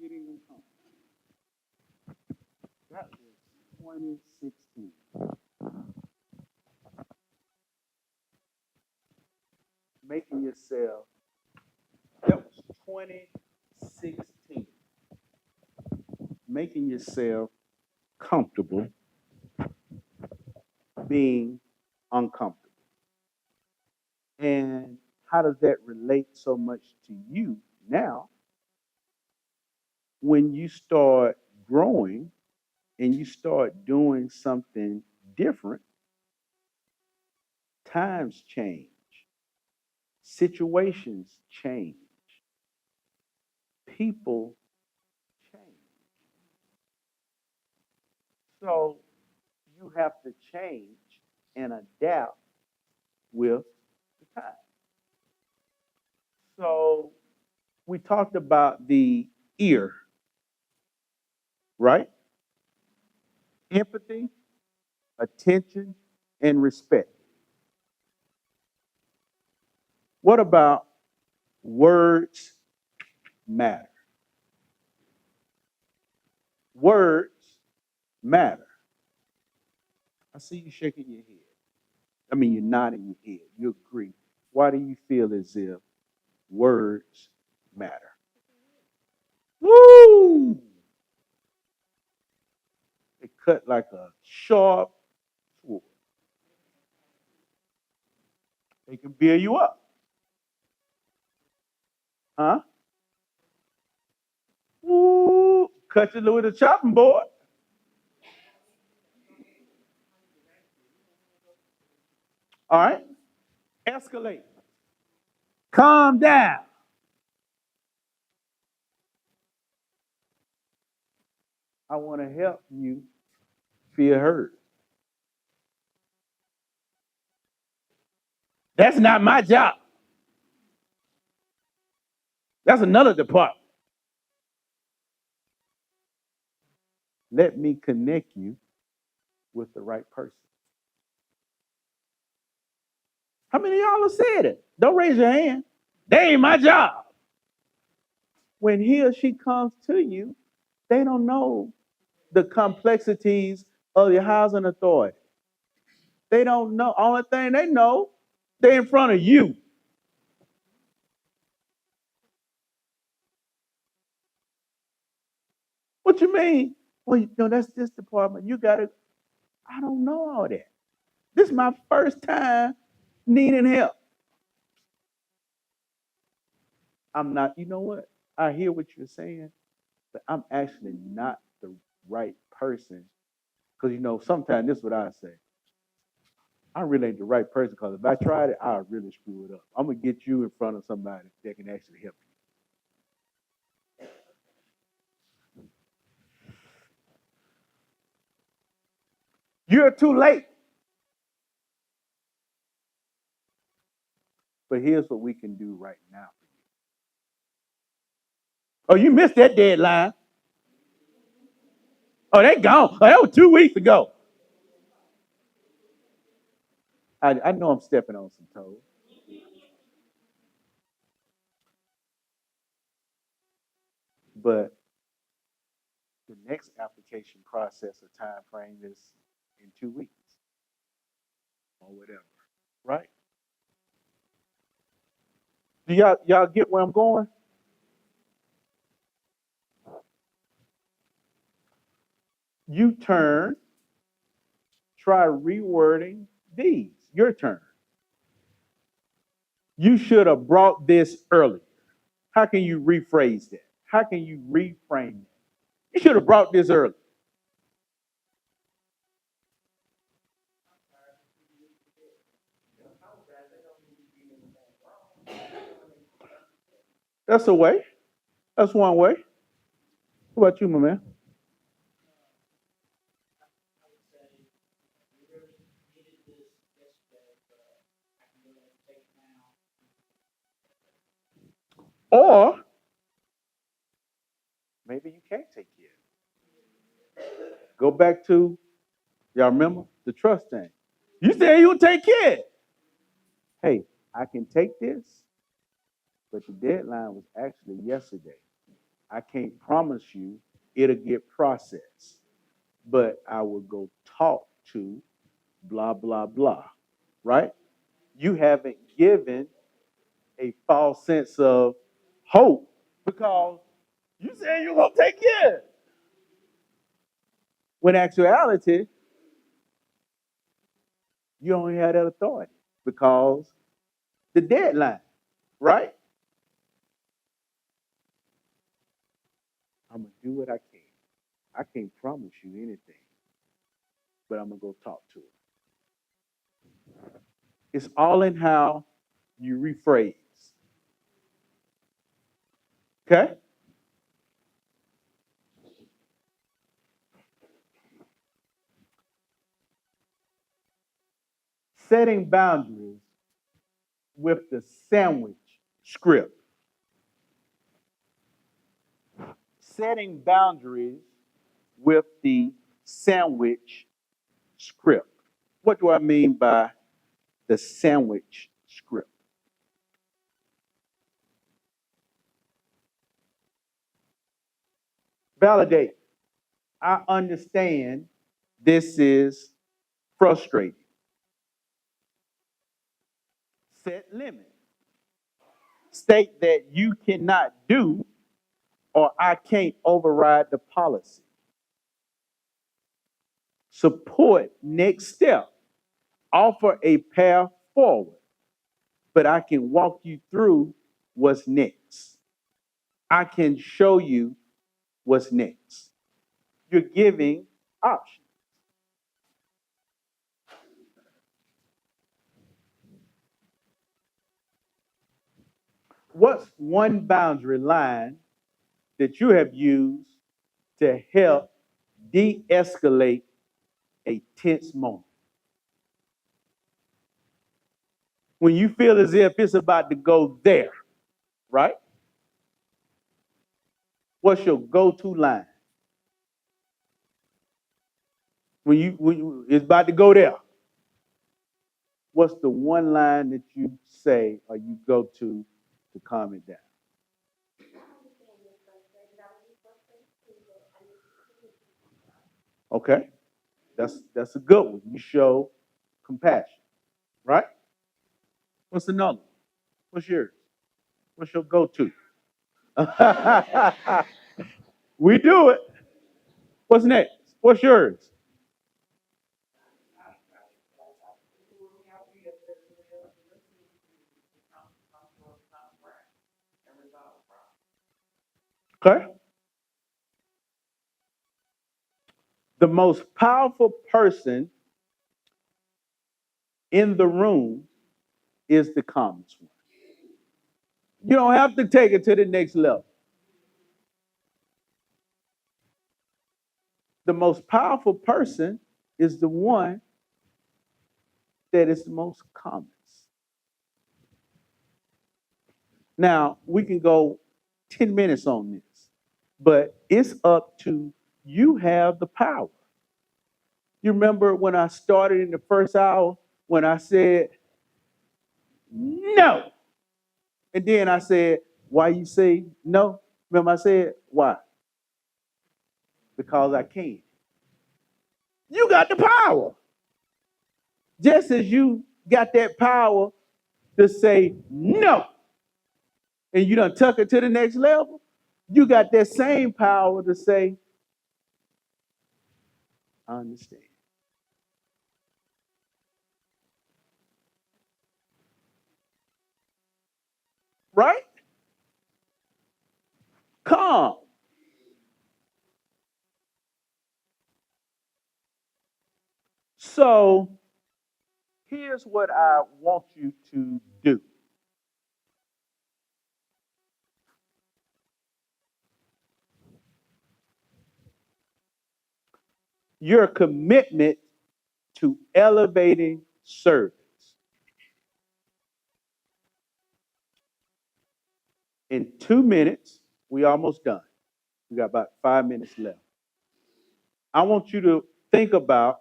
Getting them comfortable. That was 2016. Making yourself, that was 2016. Making yourself comfortable being uncomfortable. And how does that relate so much to you now when you start growing and you start doing something different? Times change, situations change, people change. So you have to change and adapt with the time. So we talked about the ear, right? Empathy, attention, and respect. What about words matter? Words matter. I see you shaking your head. I mean, you're nodding your head. You agree. Why do you feel as if words matter? Woo! They cut like a sharp sword. They can build you up. Huh? Woo! Cut you with a chopping board. All right? Escalate. Calm down. I want to help you feel heard. That's not my job. That's another department. Let me connect you with the right person. How many of y'all have said it? Don't raise your hand. That ain't my job. When he or she comes to you, they don't know the complexities of your housing authority. They don't know. Only thing they know, they in front of you. What you mean? Well, you know, that's this department. You got to, I don't know all that. This is my first time needing help. I'm not, you know what? I hear what you're saying, but I'm actually not the right person. Because, you know, sometimes this is what I say. I really ain't the right person because if I tried it, I'll really screw it up. I'm going to get you in front of somebody that can actually help you. You're too late. But here's what we can do right now. Oh, you missed that deadline. Oh, they gone. Oh, that was 2 weeks ago. I know I'm stepping on some toes. But the next application process or time frame is in 2 weeks or whatever. Right? Do y'all get where I'm going? You turn, try rewording these. Your turn. You should have brought this earlier. How can you rephrase that? How can you reframe that? You should have brought this earlier. That's a way. That's one way. What about you, my man? Or maybe you can't take care of it. Go back to, y'all remember, the trust thing. You said you'll take care of it. Hey, I can take this, but the deadline was actually yesterday. I can't promise you it'll get processed, but I will go talk to blah, blah, blah, right? You haven't given a false sense of hope because you said you're going to take care of it. When in actuality, you only have that authority because the deadline, right? I'm going to do what I can. I can't promise you anything, but I'm going to go talk to her. It's all in how you rephrase. Okay? Setting boundaries with the sandwich script. Setting boundaries with the sandwich script. What do I mean by the sandwich script? Validate. I understand this is frustrating. Set limits. State that you cannot do or I can't override the policy. Support next step. Offer a path forward, but I can walk you through what's next. I can show you what's next. You're giving options. What's one boundary line that you have used to help de escalate a tense moment? When you feel as if it's about to go there, right? What's your go to line? When it's about to go there, what's the one line that you say or you go to calm it down? Okay, that's a good one. You show compassion, right? What's another one? What's yours? What's your go-to? We do it. What's next? What's yours? Okay. The most powerful person in the room is the calmest one. You don't have to take it to the next level. The most powerful person is the one that is the most calmest. Now, we can go 10 minutes on this, but it's up to you have the power. You remember when I started in the first hour when I said no? And then I said, why you say no? Remember I said, why? Because I can. You got the power. Just as you got that power to say no, and you done tuck it to the next level, you got that same power to say, I understand. Right? Calm. So here's what I want you to do. Your commitment to elevating service. In 2 minutes, we almost done. We got about 5 minutes left. I want you to think about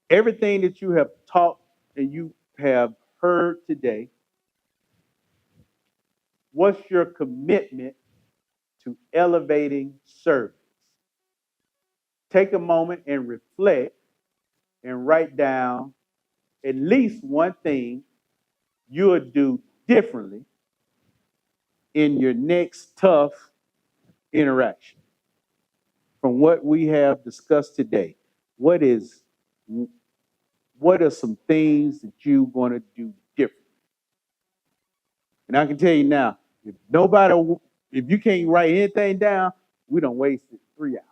everything that you have taught and you have heard today. What's your commitment to elevating service? Take a moment and reflect and write down at least one thing you'll do differently in your next tough interaction. From what we have discussed today, what is what are some things that you're going to do different? And I can tell you now, if you can't write anything down, we don't waste 3 hours.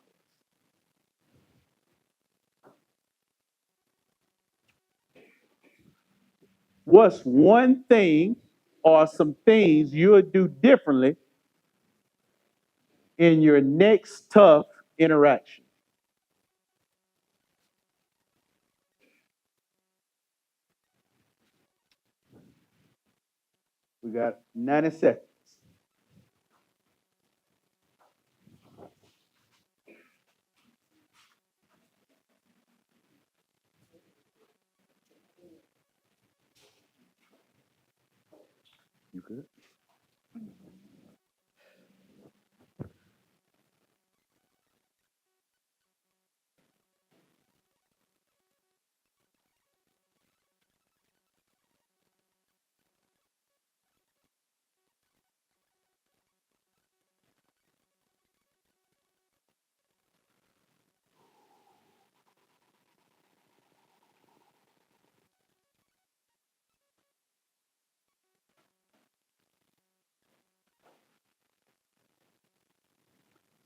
What's one thing or some things you'll do differently in your next tough interaction? We got 90 seconds. You good?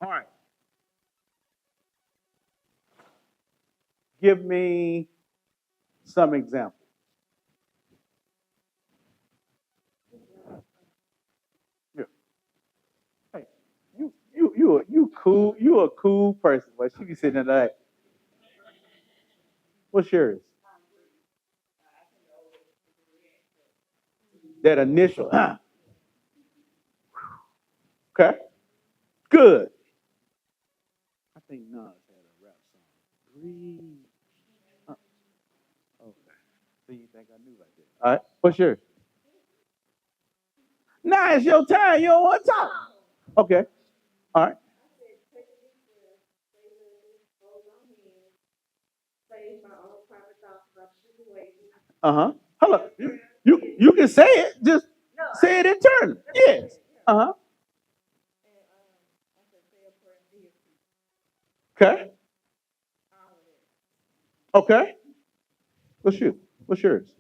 All right. Give me some examples. Yeah. Hey, you cool. You a cool person, but she be sitting there like, what's yours? That initial. Okay. Good. I think Nas had a rap song. Breathe. Uh, okay. So you think I knew right there? All right. What's yours? Nah, it's your time. You don't want to talk. Okay. All right. Uh-huh. Hold up. You can say it. Just say it in turn. Yes. Uh-huh. Okay. Okay. What's you? What's yours?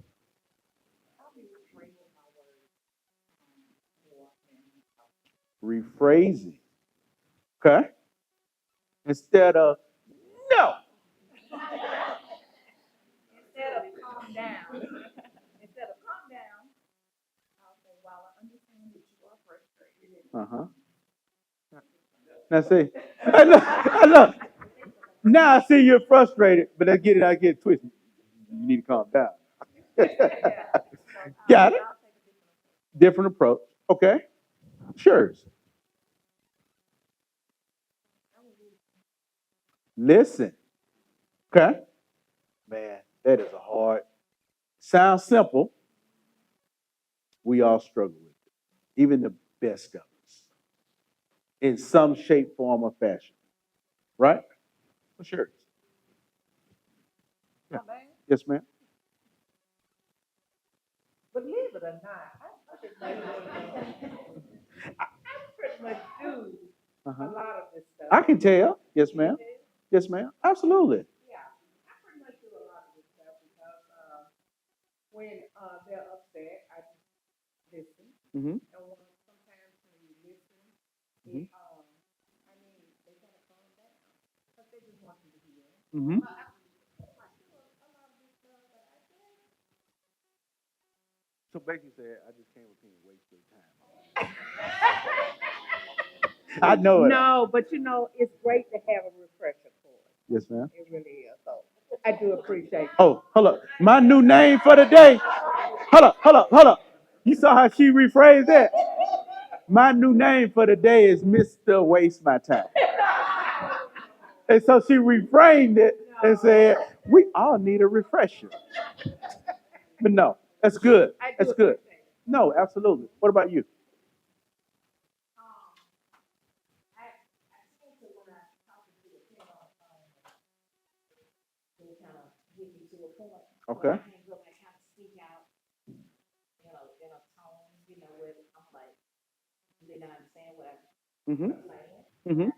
Rephrasing. Okay. Instead of no. Instead of calm down, instead of calm down, I'll say, while I understand that you are frustrated. Uh-huh. Now see. I know. I know. Now I see you're frustrated, but I get it twisted. You need to calm down. Got it. Different approach. Okay. Sure. Listen. Okay. Man, that is a hard. Sounds simple. We all struggle with it. Even the best of us. In some shape, form, or fashion. Right? Sure. Yeah. Yes, ma'am. Believe it or not, I pretty much do Uh-huh. a lot of this stuff. I can tell. Yes, ma'am. Yes, ma'am. Absolutely. Yeah, I pretty much do a lot of this stuff because when they're upset, I just listen. Mm-hmm. And sometimes when you listen, Mm-hmm. I mean, they kind of calm down because they just want you to hear. Mm-hmm. So basically said, I just came up here and waste your time. I know it. No, but it's great to have a refresher course. Yes, ma'am. It really is. So I do appreciate it. Oh, hold up. My new name for the day. Hold up. You saw how she rephrased that? My new name for the day is Mr. Waste My Time. And so she reframed it and said, we all need a refresher. But no, that's good. That's good. No, absolutely. What about you? Okay. Mm-hmm. Mm-hmm.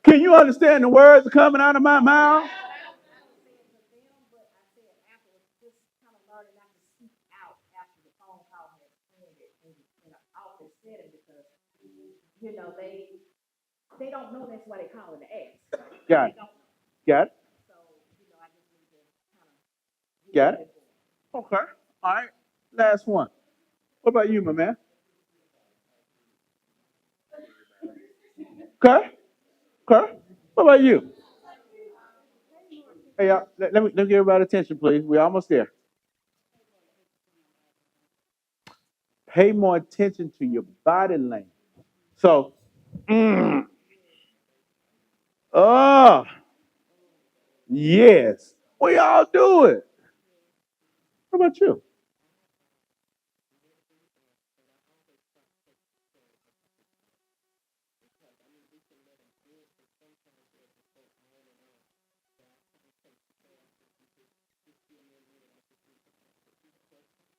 Can you understand the words coming out of my mouth? They don't know that's why they call it the X. Got it. Got it. Got it. Okay. All right. Last one. What about you, my man? Okay. Okay. What about you? Hey, y'all, let me give everybody attention, please. We're almost there. Pay more attention to your body language. So, oh, yes, we all do it. What about you?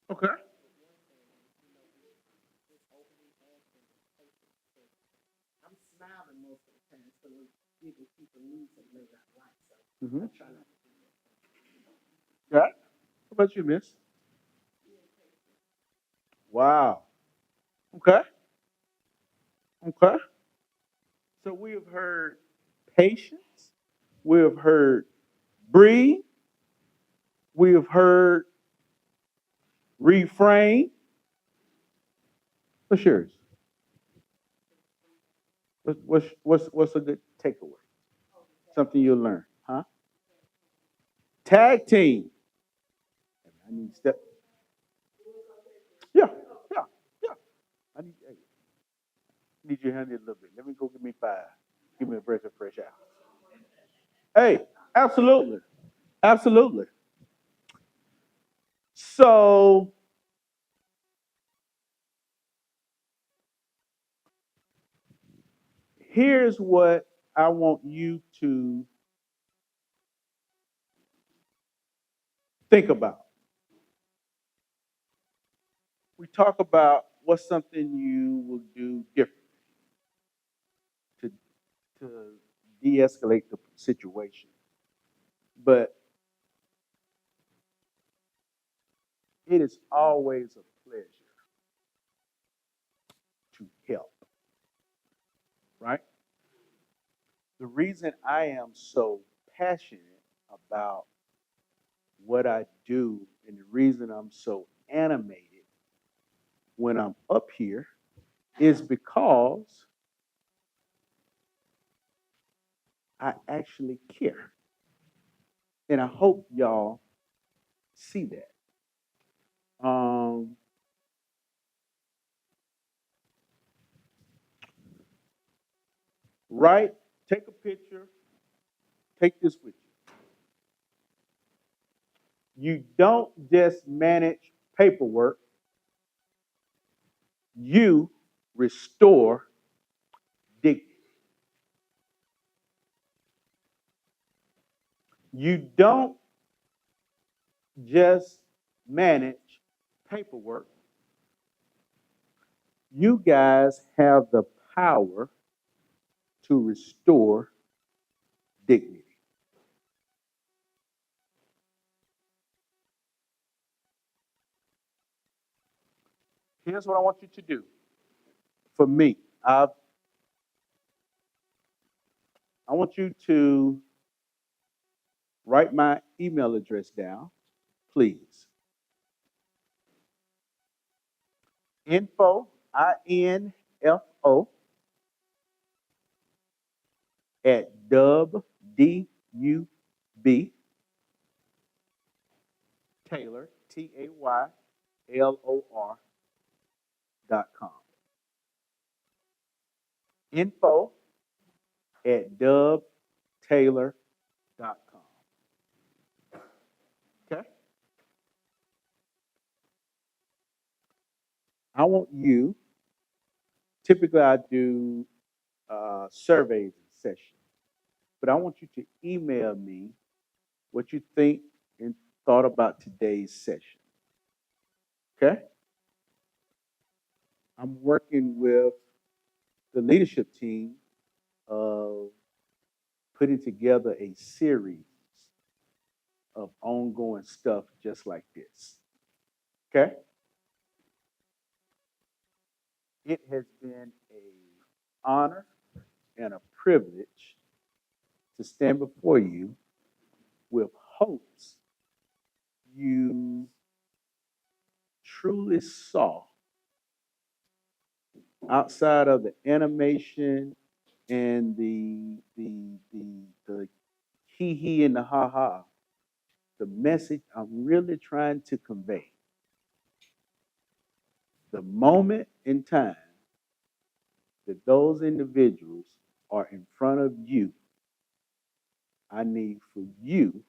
Okay. Mm-hmm. Yeah. What about you, miss? Wow. Okay. Okay. So we have have heard patience. We have heard breathe. We have heard refrain. What's yours? What's a good takeaway? Something you'll learn, huh? Tag team. I need step. Yeah, yeah, yeah. Hey, I need your hand in a little bit. Let me go get me 5. Give me a breath of fresh air. Hey, absolutely, absolutely. So here's what I want you to think about. We talk about what's something you will do differently to to de-escalate the situation. But it is always a pleasure to help, right? The reason I am so passionate about what I do and the reason I'm so animated when I'm up here is because I actually care. And I hope y'all see that. Um, right? Take a picture, take this with you. You don't just manage paperwork, you restore dignity. You don't just manage paperwork, you guys have the power to restore dignity. Here's what I want you to do. For me, I want you to write my email address down, please. Info, INFO, at DUB, Taylor, TAYLOR.com. Info at dubtaylor.com. Okay? I want you, typically I do surveys and sessions, but I want you to email me what you think and thought about today's session. Okay? I'm working with the leadership team of putting together a series of ongoing stuff just like this. Okay? It has been a honor and a privilege to stand before you with hopes you truly saw outside of the animation and the hee hee and the ha ha, the message I'm really trying to convey. The moment in time that those individuals are in front of you, I need for you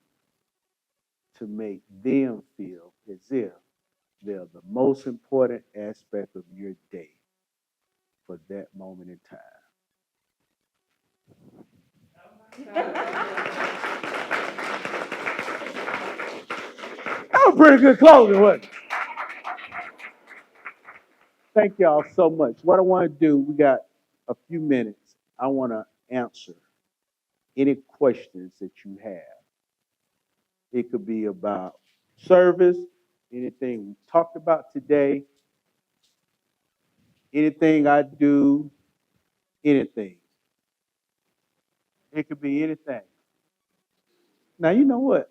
to make them feel as if they're the most important aspect of your day for that moment in time. That was pretty good closing, wasn't it? Thank y'all so much. What I want to do, we got a few minutes. I want to answer any questions that you have. It could be about service, anything we talked about today, anything I do, anything. It could be anything. Now you know what?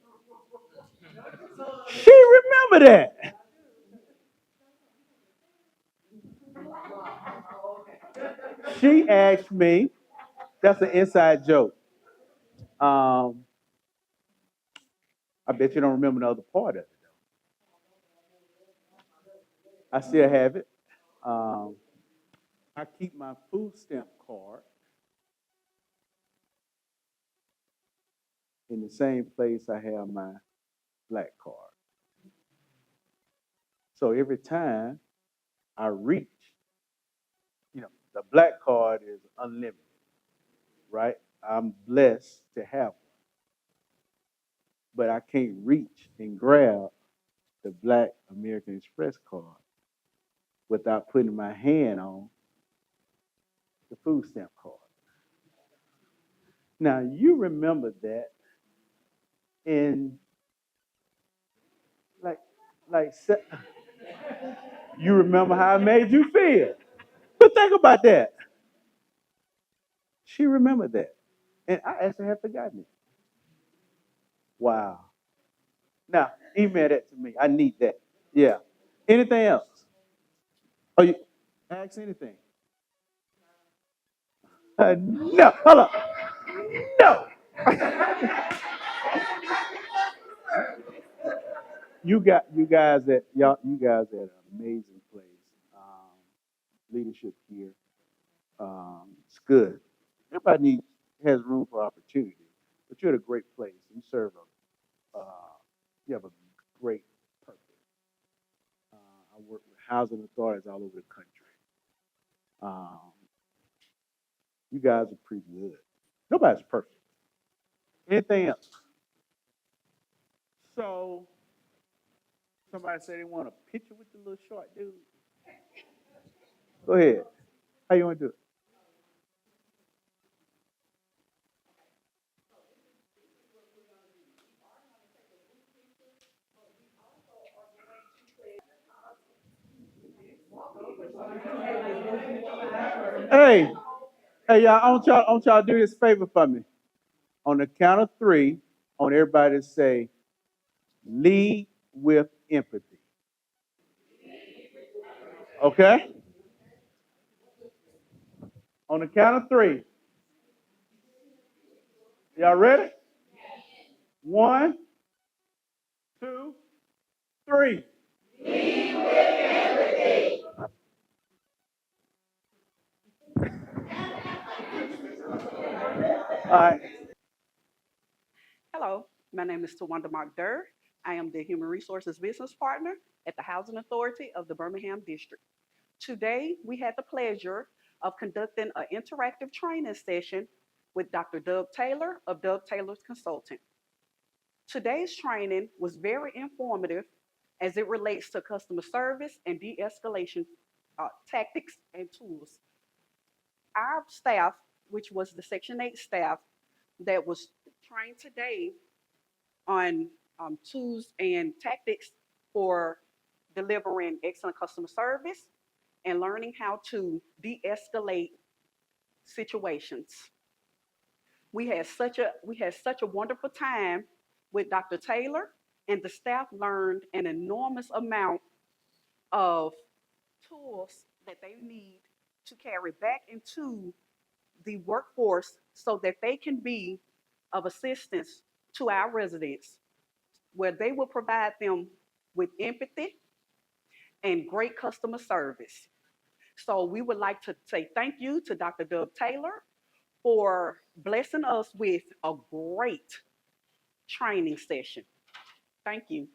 She remember that. She asked me. That's an inside joke. Um, I bet you don't remember the other part of it. I still have it. Um, I keep my food stamp card in the same place I have my black card. So every time I reach, the black card is unlimited, right? I'm blessed to have one, but I can't reach and grab the black American Express card without putting my hand on the food stamp card. Now you remember that in like like you remember how it made you feel. But think about that. She remembered that. And I actually had forgotten it. Wow. Now, email that to me. I need that. Yeah. Anything else? Oh, you ask anything. No, hold on. No. You guys at an amazing place. Leadership here. It's good. Everybody has room for opportunity, but you're at a great place. You serve you have a great purpose. I work with housing authorities all over the country. Um, you guys are pretty good. Nobody's perfect. Anything else? So somebody said they want a picture with the little short dude. Go ahead. How you want to do it? Hey, hey, y'all! I want y'all to do this favor for me. On the count of three, I want everybody to say, "Lead with empathy." Okay? On the count of three, y'all ready? One, two, three. All right. Hello, my name is Tawanda Mark-Durr. I am the Human Resources Business Partner at the Housing Authority of the Birmingham District. Today, we had the pleasure of conducting an interactive training session with Dr. Dub Taylor of Dub Taylor's Consulting. Today's training was very informative as it relates to customer service and de-escalation tactics and tools. Our staff, which was the Section 8 staff that was trained today on tools and tactics for delivering excellent customer service and learning how to de-escalate situations. We had such a wonderful time with Dr. Taylor, and the staff learned an enormous amount of tools that they need to carry back into the workforce so that they can be of assistance to our residents, where they will provide them with empathy and great customer service. So we would like to say thank you to Dr. Dub Taylor for blessing us with a great training session. Thank you.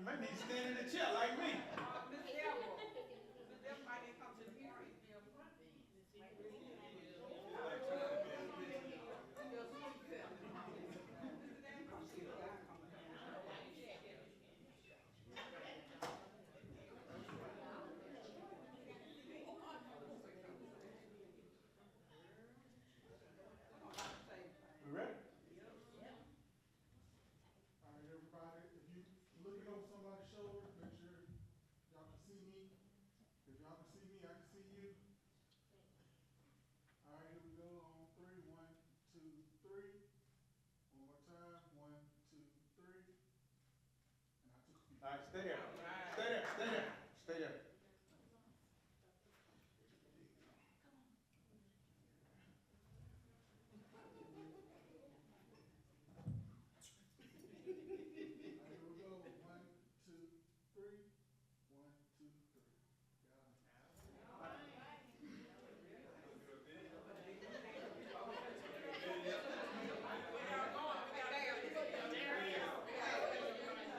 might need to stand in the chair like me. Miss Deborah. Miss Deborah might need to come to the front. Your sweet self. Mr. Deborah, come sit down. We ready? All right, everybody, if you looking over somebody's shoulder, make sure y'all can see me. If y'all can see me, I can see you. All right, here we go on three. 1, 2, 3. One more time. 1, 2, 3. And I took a few. All right, stay there.